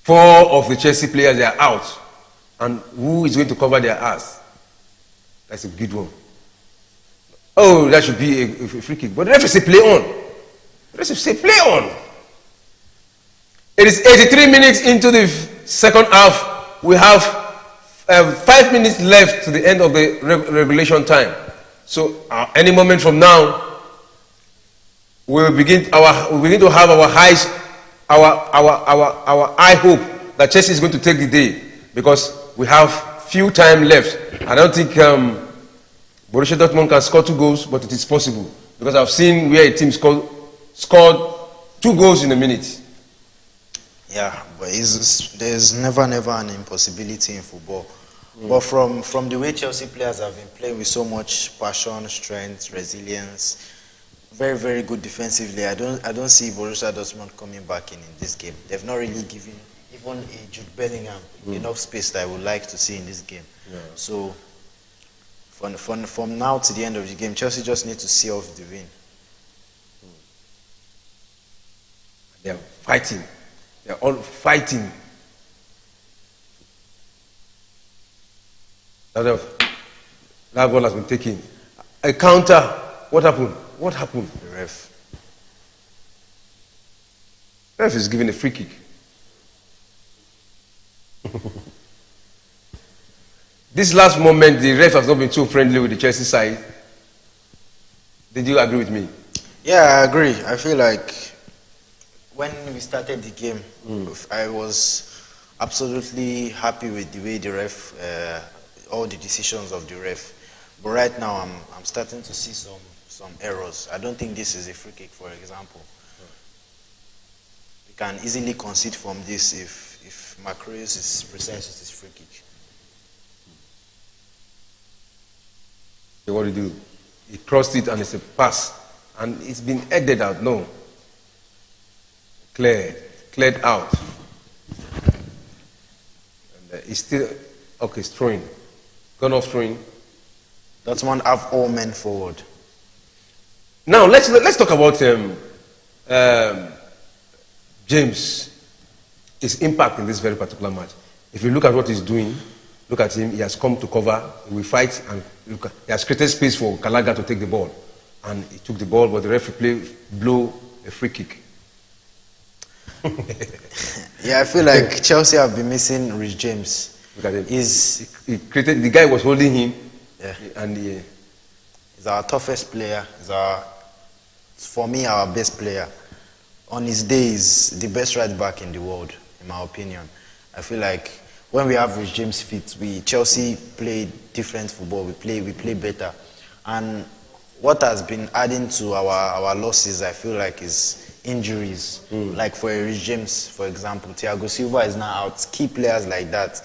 4 of the Chelsea players, they are out. And who is going to cover their ass? That's a good one. Oh, that should be a free kick. But the referee say play on. The referee say play on. It is 83 minutes into the second half. We have 5 minutes left to the end of the regulation time. So any moment from now, we will begin to have our highs, our high hope that Chelsea is going to take the day, because we have few time left. I don't think Borussia Dortmund can score 2 goals, but it is possible, because I've seen where a team scored 2 goals in a minute. Yeah, but there's never an impossibility in football. But from the way Chelsea players have been playing with so much passion, strength, resilience, very, very good defensively, I don't see Borussia Dortmund coming back in this game. They've not really given even a Jude Bellingham enough space that I would like to see in this game. Yeah. So from now to the end of the game, Chelsea just need to see off the win. They're fighting. They're all fighting. That ball has been taken. A counter. What happened? What happened? The ref. The ref is giving a free kick. This last moment, the ref has not been too friendly with the Chelsea side. Did you agree with me? Yeah, I agree. I feel like when we started the game, I was absolutely happy with the way the ref, all the decisions of the ref. But right now, I'm starting to see some errors. I don't think this is a free kick, for example. We can easily concede from this if Macreus is precise with his free kick. So what did he do? He crossed it and it's a pass. And it's been headed out. No. Cleared out. And he's still, okay, it's throwing. Gone off throwing. Dortmund have all men forward. Now let's talk about James. his impact in this very particular match. If you look at what he's doing, look at him, he has come to cover, we fight, and look, he has created space for Gallagher to take the ball. And he took the ball, but the referee blew a free kick. Yeah, I feel like Chelsea have been missing Rich James. Look at him. He created, the guy was holding him, Yeah. and He's our toughest player. For me, our best player. On his day, he's the best right back in the world, in my opinion. I feel like when we have Rich James fit, Chelsea play different football. We play better. And what has been adding to our losses, I feel like, is injuries. Like for Rich James, for example, Thiago Silva is now out. Key players like that.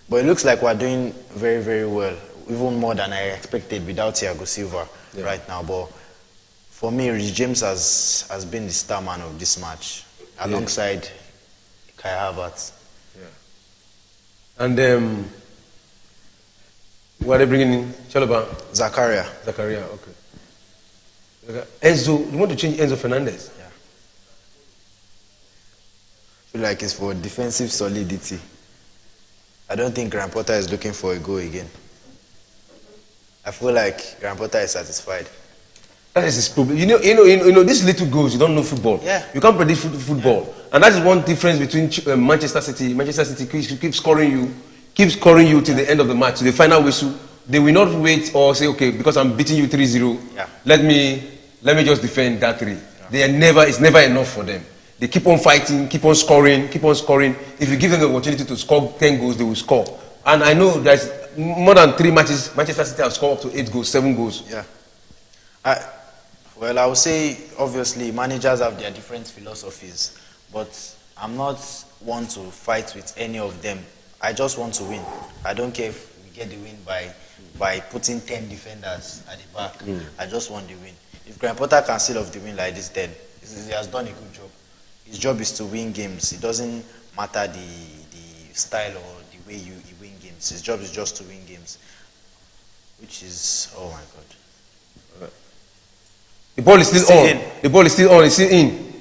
But it looks like we're doing very, very well. Even more than I expected without Thiago Silva right now. But for me, Rich James has been the star man of this match, alongside Kai Havertz. Yeah. And what are they bringing in? Chalobah? Zakaria, okay. Enzo, you want to change Enzo Fernandez? Yeah. I feel like it's for defensive solidity. I don't think Graham Potter is looking for a goal again. I feel like Graham Potter is satisfied. That is his problem. You know, these little goals, you don't know football. Yeah. You can't predict football. Yeah. And that is one difference between Manchester City. Manchester City keeps scoring you till the end of the match, to the final whistle. They will not wait or say, okay, because I'm beating you 3-0, let me just defend that 3. Yeah. It's never enough for them. They keep on fighting, keep on scoring. If you give them the opportunity to score 10 goals, they will score. And I know there's more than 3 matches, Manchester City have scored up to 8 goals, 7 goals. Yeah. Well, I would say, obviously, managers have their different philosophies, but I'm not one to fight with any of them. I just want to win. I don't care if we get the win by putting 10 defenders at the back. I just want the win. If Graham Potter can seal off the win like this, then he has done a good job. His job is to win games. It doesn't matter the style or the way you win games. His job is just to win games, which is, oh my God. The ball is still on. The ball is still on. It's still in.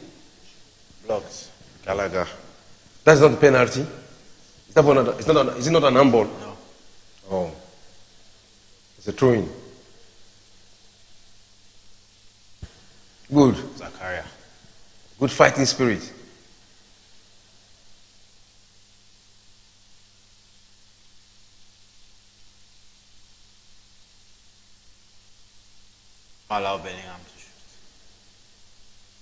Blocked. Gallagher. That's not a penalty. Is it not an handball? No. Oh. It's a throw-in. Good. Zakaria. Good fighting spirit. Allow Bellingham to shoot.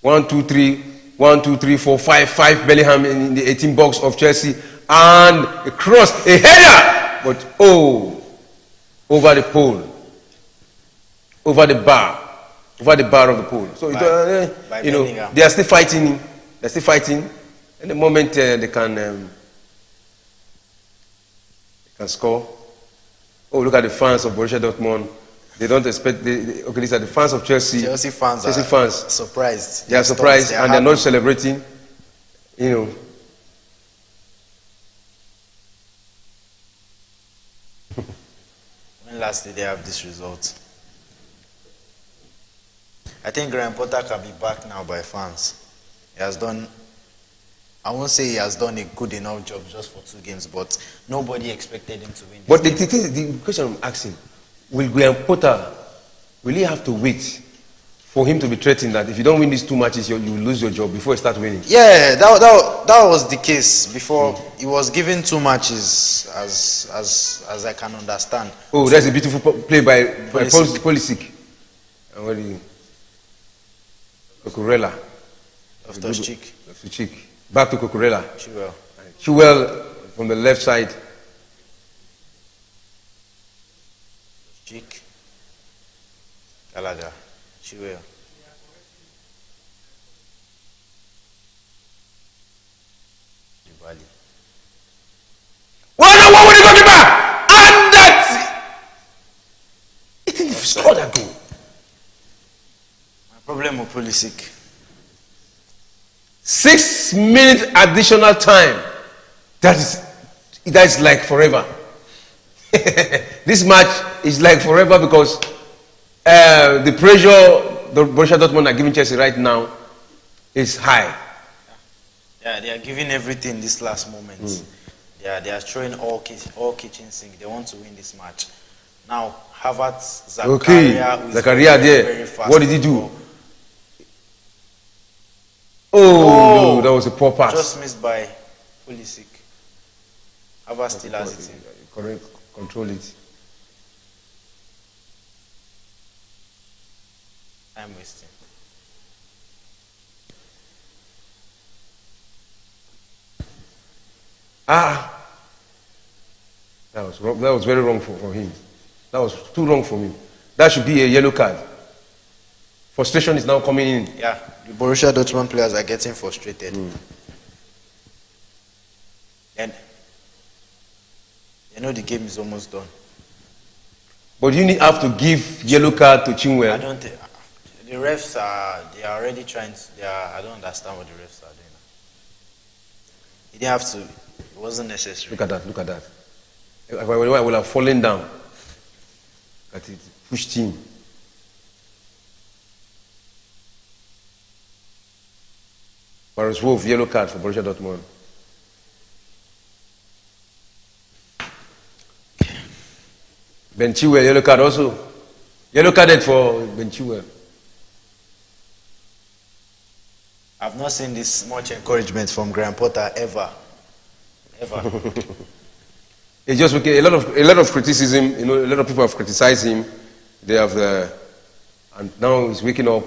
1, 2, 3. 1, 2, 3, 4, 5. 5 Bellingham in the 18 box of Chelsea. And a cross, a header! But over the pole. Over the bar of the pole. So they are still fighting. They're still fighting. And the moment they can score. Oh, look at the fans of Borussia Dortmund. They don't expect. Okay, these are the fans of Chelsea. Chelsea fans are surprised. They are surprised and they're not celebrating. When last did they have this result? I think Graham Potter can be backed now by fans. He has done, I won't say he has done a good enough job just for 2 games, but nobody expected him to win. But the question I'm asking, will Graham Potter, will he have to wait for him to be threatened that if you don't win these 2 matches, you will lose your job before you start winning? Yeah, that was the case before. He was given 2 matches, as I can understand. Oh, that's a beautiful play by Pulisic. And what do you? Cucurella. Loftus-Cheek. Back to Cucurella. Chilwell from the left side. Cheek. Gallagher. Chilwell. What would he go back? And that he think he scored that goal. My problem with Pulisic. 6 minutes additional time. That is like forever. This match is like forever because the pressure the Borussia Dortmund are giving Chelsea right now is high. Yeah, they are giving everything this last moment. They are throwing all kitchen sink. They want to win this match. Now, Havertz, Zakaria there. What did he do? Oh, no, that was a poor pass. Just missed by Pulisic. Havertz still has it. Correct. Control it. Time wasting. That was wrong. That was very wrong for him. That was too wrong for me. That should be a yellow card. Frustration is now coming in. Yeah, the Borussia Dortmund players are getting frustrated. And you know the game is almost done. But you have to give yellow card to Chinwell. I don't think the refs they are already trying to. I don't understand what the refs are doing. He didn't have to. It wasn't necessary. Look at that. Look at that. I would have fallen down. Look at it. Pushed him. Maris Wolf, yellow card for Borussia Dortmund. Ben Chilwell, yellow card also. Yellow carded for Ben Chilwell. I've not seen this much encouragement from Graham Potter ever. It's just okay. A lot of criticism. You know, a lot of people have criticized him. They have and now he's waking up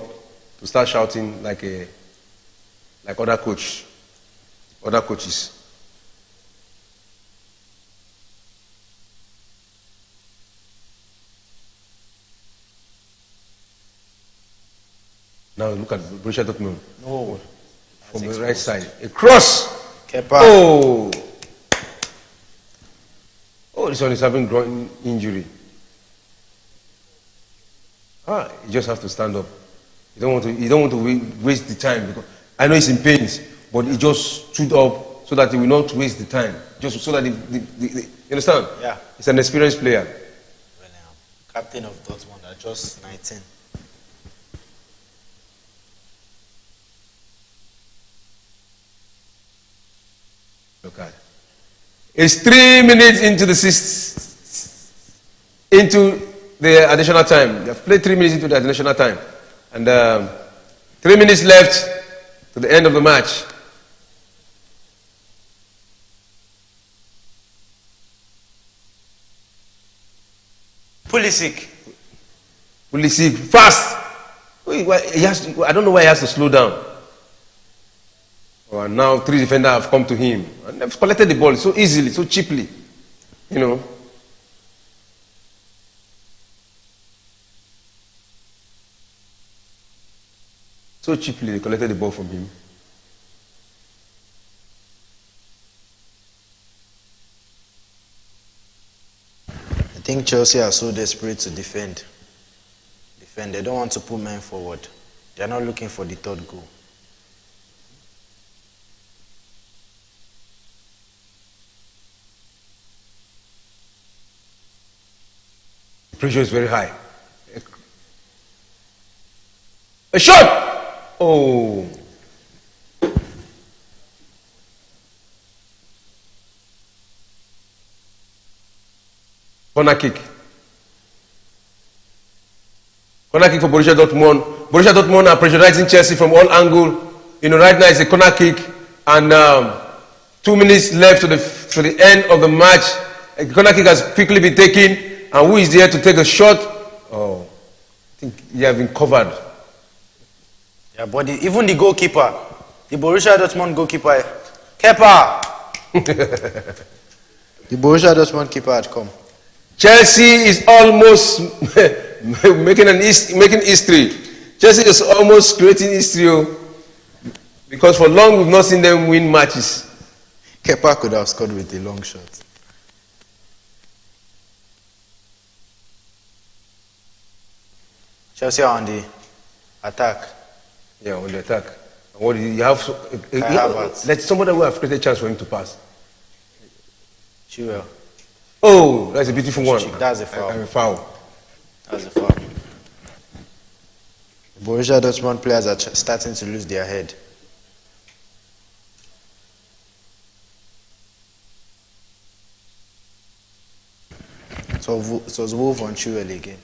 to start shouting like other coaches. Now look at Borussia Dortmund. No. From the right side. A cross! Kepa. Oh, this one is having groin injury. You just have to stand up. You don't want to waste the time, because I know he's in pains, but he just stood up so that he will not waste the time. Just so that you understand? Yeah. He's an experienced player. Well, captain of Dortmund at just 19. Look at it. It's 3 minutes into the additional time. They've played 3 minutes into the additional time. And 3 minutes left to the end of the match. Pulisic, fast! I don't know why he has to slow down. And now 3 defenders have come to him. And they've collected the ball so easily, so cheaply. You know. So cheaply they collected the ball from him. I think Chelsea are so desperate to defend. They don't want to put men forward. They are not looking for the third goal. Pressure is very high. A shot! Oh. Corner kick. Corner kick for Borussia Dortmund. Borussia Dortmund are pressurizing Chelsea from all angles. You know, right now it's a corner kick, and 2 minutes left to the end of the match. A corner kick has quickly been taken, and who is there to take a shot? Oh, I think they have been covered. Yeah, but even the goalkeeper, the Borussia Dortmund goalkeeper, Kepa. The Borussia Dortmund keeper had come. Chelsea is almost making history. Chelsea is almost creating history, because for long we've not seen them win matches. Kepa could have scored with a long shot. Chelsea are on the attack. Yeah, on the attack. And what you have? Let somebody who have created a chance for him to pass. Chilwell. Oh, that's a beautiful one. That's a foul. A foul. That's a foul. The Borussia Dortmund players are starting to lose their head. So it was Wolf on Chilwell again.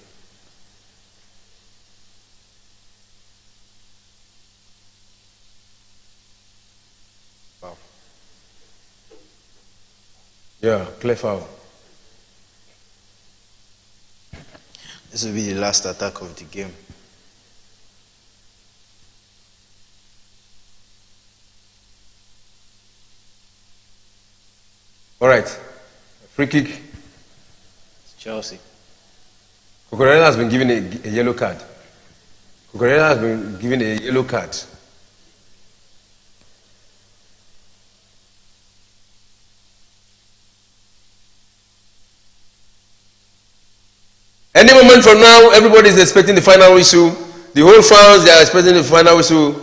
Wow. Yeah, clear foul. This will be the last attack of the game. All right, free kick. It's Chelsea. Cucurella has been given a yellow card. Cucurella has been given a yellow card. Any moment from now, everybody is expecting the final whistle. The whole fans, they are expecting the final whistle.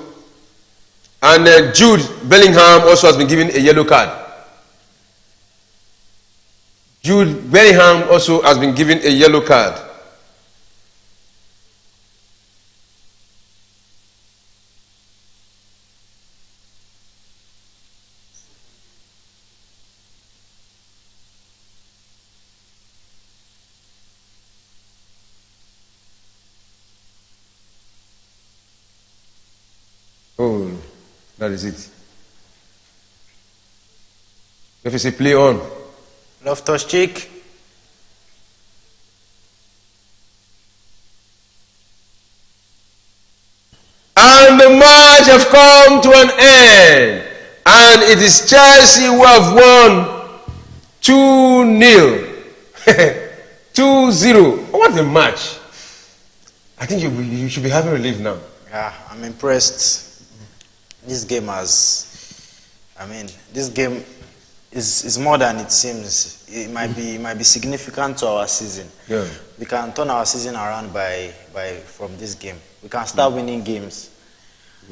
And Jude Bellingham also has been given a yellow card. Jude Bellingham also has been given a yellow card. Oh, that is it. If you say play on. Loftus Cheek. And the match have come to an end. And it is Chelsea who have won 2-0. 2-0. What a match. I think you should be having relief now. Yeah, I'm impressed. This game this game is more than it seems. It might be significant to our season. Yeah. We can turn our season around from this game. We can start winning games.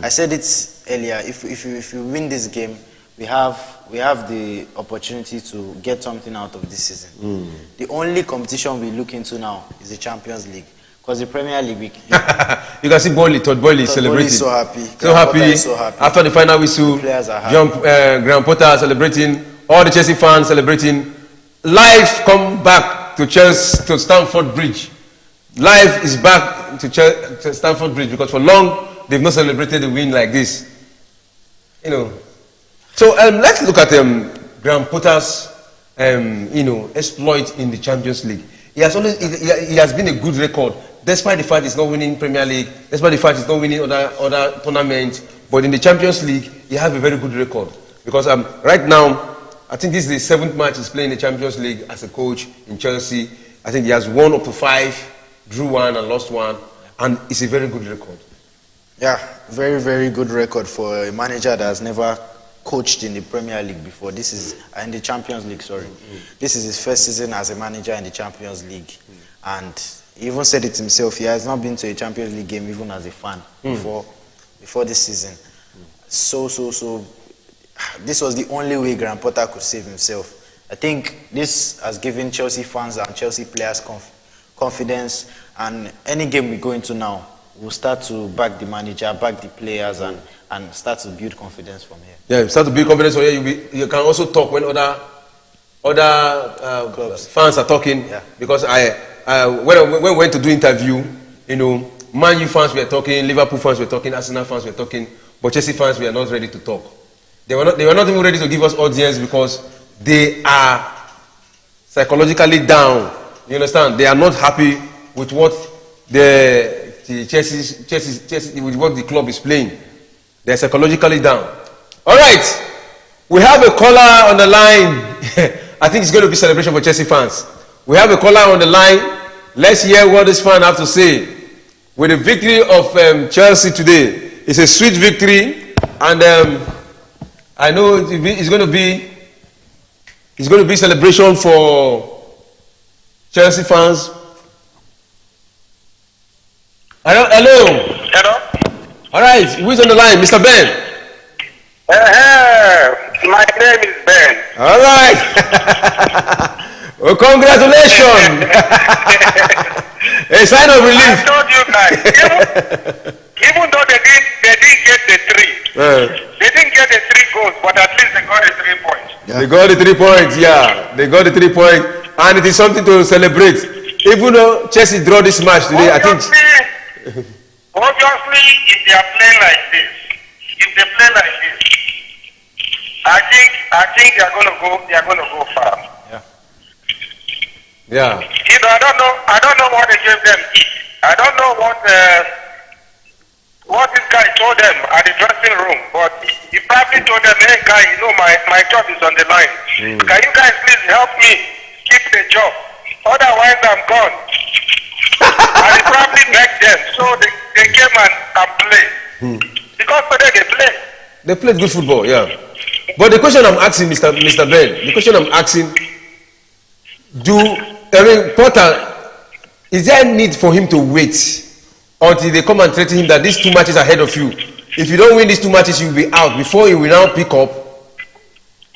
I said it earlier. If you win this game, we have the opportunity to get something out of this season. The only competition we look into now is the Champions League. Because the Premier League, you can see Todd Boehly celebrating. Is so happy. So happy. After the final whistle, Graham Potter celebrating. All the Chelsea fans celebrating. Life come back to Stamford Bridge. Life is back to Stamford Bridge because for long they've not celebrated the win like this. You know. So let's look at Graham Potter's exploit in the Champions League. He has been a good record, despite the fact he's not winning Premier League, despite the fact he's not winning other tournaments. But in the Champions League, he has a very good record. Because right now, I think this is the 7th match he's playing in the Champions League as a coach in Chelsea. I think he has won up to 5, drew 1 and lost 1. And it's a very good record. Yeah, very, very good record for a manager that has never coached in the Premier League before. This is in the Champions League, sorry. This is his first season as a manager in the Champions League. And he even said it himself, he has not been to a Champions League game even as a fan before this season. So this was the only way Graham Potter could save himself. I think this has given Chelsea fans and Chelsea players confidence, and any game we go into now, we'll start to back the manager, back the players, and start to build confidence from here. Yeah, start to build confidence from here. You can also talk when other fans are talking. Yeah. Because when we went to do interview, Man U fans were talking, Liverpool fans were talking, Arsenal fans were talking, but Chelsea fans were not ready to talk. They were not even ready to give us audience because they are psychologically down. You understand? They are not happy with what Chelsea with what the club is playing. They're psychologically down. All right, we have a caller on the line. I think it's going to be celebration for Chelsea fans. We have a caller on the line. Let's hear what this fan have to say. With the victory of Chelsea today, it's a sweet victory, and I know it's going to be celebration for Chelsea fans. Hello. All right, who's on the line? Mr. Ben? My name is Ben. All right. Well, congratulations. A sign of relief. I told you guys, even though they didn't get the 3. They didn't get the 3 goals, but at least they got the 3 points. Yeah. They got the 3 points, yeah. They got the 3 points. and it is something to celebrate. Even though Chelsea draw this match today, I think. Obviously, if they are playing like this, I think they are going to go far. Yeah. You know, I don't know what they gave them eat. I don't know what this guy told them at the dressing room, but he probably told them, hey guy, you know my job is on the line. Can you guys please help me keep the job? Otherwise I'm gone. And he probably begged them, so they came and played. Because today they play. They played good football, yeah. But the question I'm asking, Mr. Ben, the question I'm asking, Potter, is there a need for him to wait until they come and threaten him that these 2 matches ahead of you, if you don't win these 2 matches, you'll be out before he will now pick up?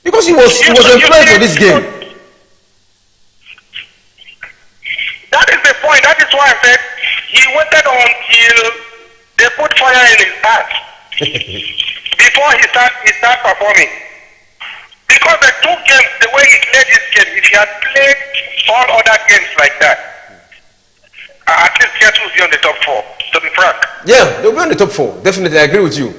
Because he was employed for this game. That is the point. That is why I said he waited until they put fire in his heart before he start performing. Because the 2 games, the way he played this game, if he had played all other games like that, at least Chelsea will be on the top 4, to be frank. Yeah, they'll be on the top 4. Definitely, I agree with you.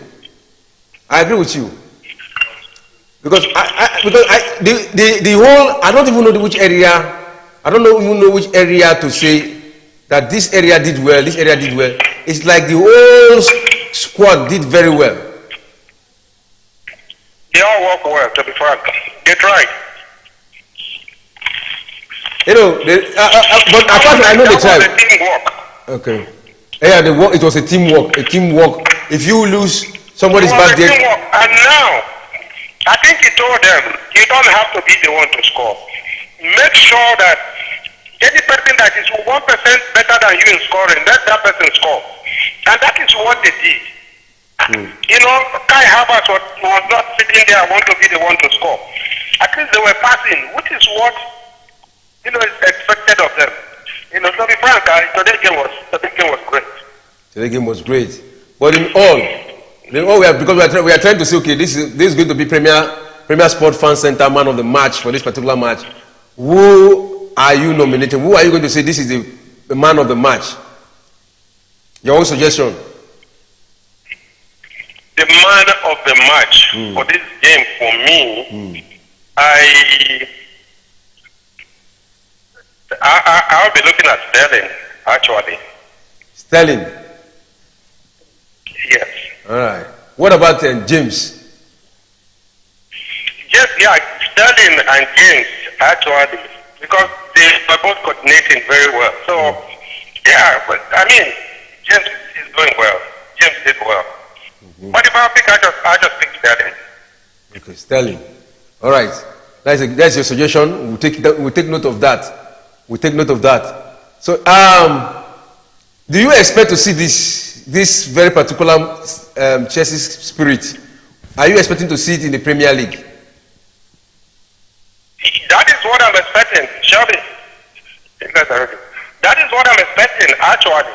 Because the whole, I don't even know which area. I don't even know which area to say that this area did well, this area did well. It's like the whole squad did very well. They all work well, to be frank. They tried. You know, but apart from I know they tried. Okay. Yeah, it was a teamwork. If you lose, somebody's back there. And now, I think he told them, you don't have to be the one to score. Make sure that any person that is 1% better than you in scoring, let that person score. And that is what they did. You know, Kai Havertz was not sitting there, I want to be the one to score. At least they were passing, which is what, you know, is expected of them. You know, to be frank, today's game was great. Today's game was great. But in all because we are trying to say, okay, this is going to be Premier Sport Fan Center Man of the Match for this particular match. Who are you nominating? Who are you going to say this is the man of the match? Your own suggestion. The man of the match for this game for me, I'll be looking at Sterling, actually. Sterling? Yes. All right. What about James? Yes, yeah, Sterling and James, actually, because they are both coordinating very well. So, yeah, but I mean, James is doing well. James did well. But if I pick, I just pick Sterling. Okay, Sterling. All right. That's your suggestion. We'll take note of that. So, do you expect to see this very particular Chelsea spirit? Are you expecting to see it in the Premier League? That is what I'm expecting, Shelby. That is what I'm expecting, actually.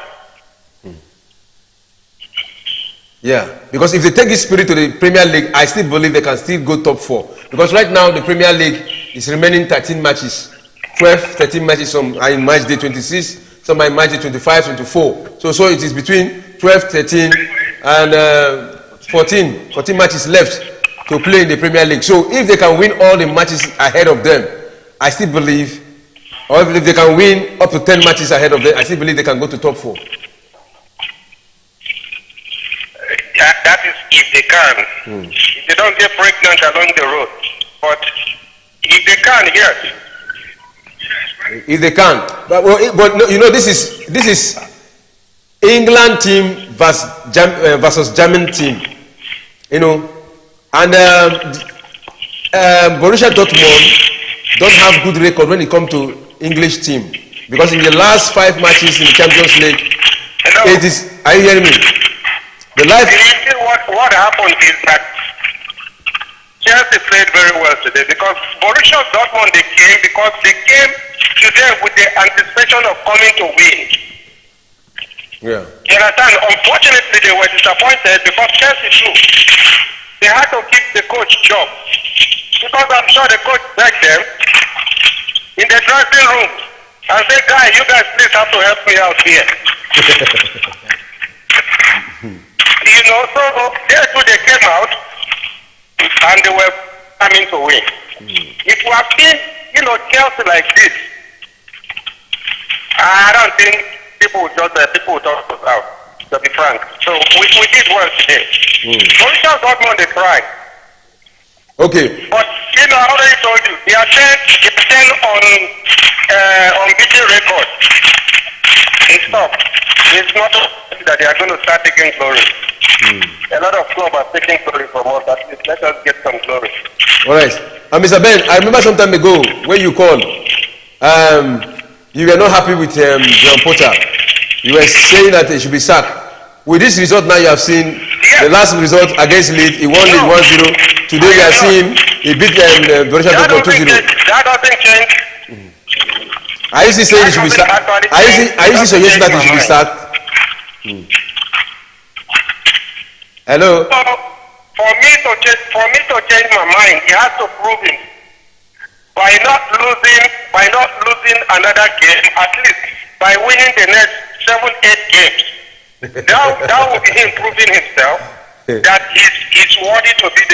Yeah, because if they take this spirit to the Premier League, I still believe they can still go top 4. Because right now the Premier League is remaining 13 matches. 13 matches, some are in match day 26, some are in match day 25, 24. So it is between 12, 13 and 14 matches left to play in the Premier League. So if they can win all the matches ahead of them, I still believe, or if they can win up to 10 matches ahead of them, I still believe they can go to top 4. That is if they can. If they don't get pregnant along the road. But if they can, yes. If they can. But you know, this is England team versus German team. You know. And Borussia Dortmund don't have good record when it comes to English team. Because in the last 5 matches in the Champions League, it is, are you hearing me? What happened is that Chelsea played very well today because Borussia Dortmund they came today with the anticipation of coming to win. Yeah. You understand? Unfortunately, they were disappointed because Chelsea too. They had to keep the coach job because I'm sure the coach begged them. in the dressing room and say, "Guy, you guys please have to help me out here." You know, so they came out and they were coming to win. If we have seen, Chelsea like this, I don't think people would talk us out, to be frank. So we did well today. Borussia Dortmund, they tried. Okay. But, I already told you, they are 10 on beating record. It's tough. It's not that they are going to start taking glory. A lot of clubs are taking glory from us. At least let us get some glory. All right. Mr. Ben, I remember some time ago when you called, you were not happy with John Potter. You were saying that he should be sacked. With this result now you have seen, the last result against Leeds, he won Leeds 1-0. Today we are seeing he beat Borussia Dortmund 2-0. That doesn't change. Are you still saying he should be sacked? Are you still suggesting that he should be sacked? Hello? For me to change my mind, he has to prove it by not losing another game, at least by winning the next 7-8 games. That will be him proving himself that he's worthy to be the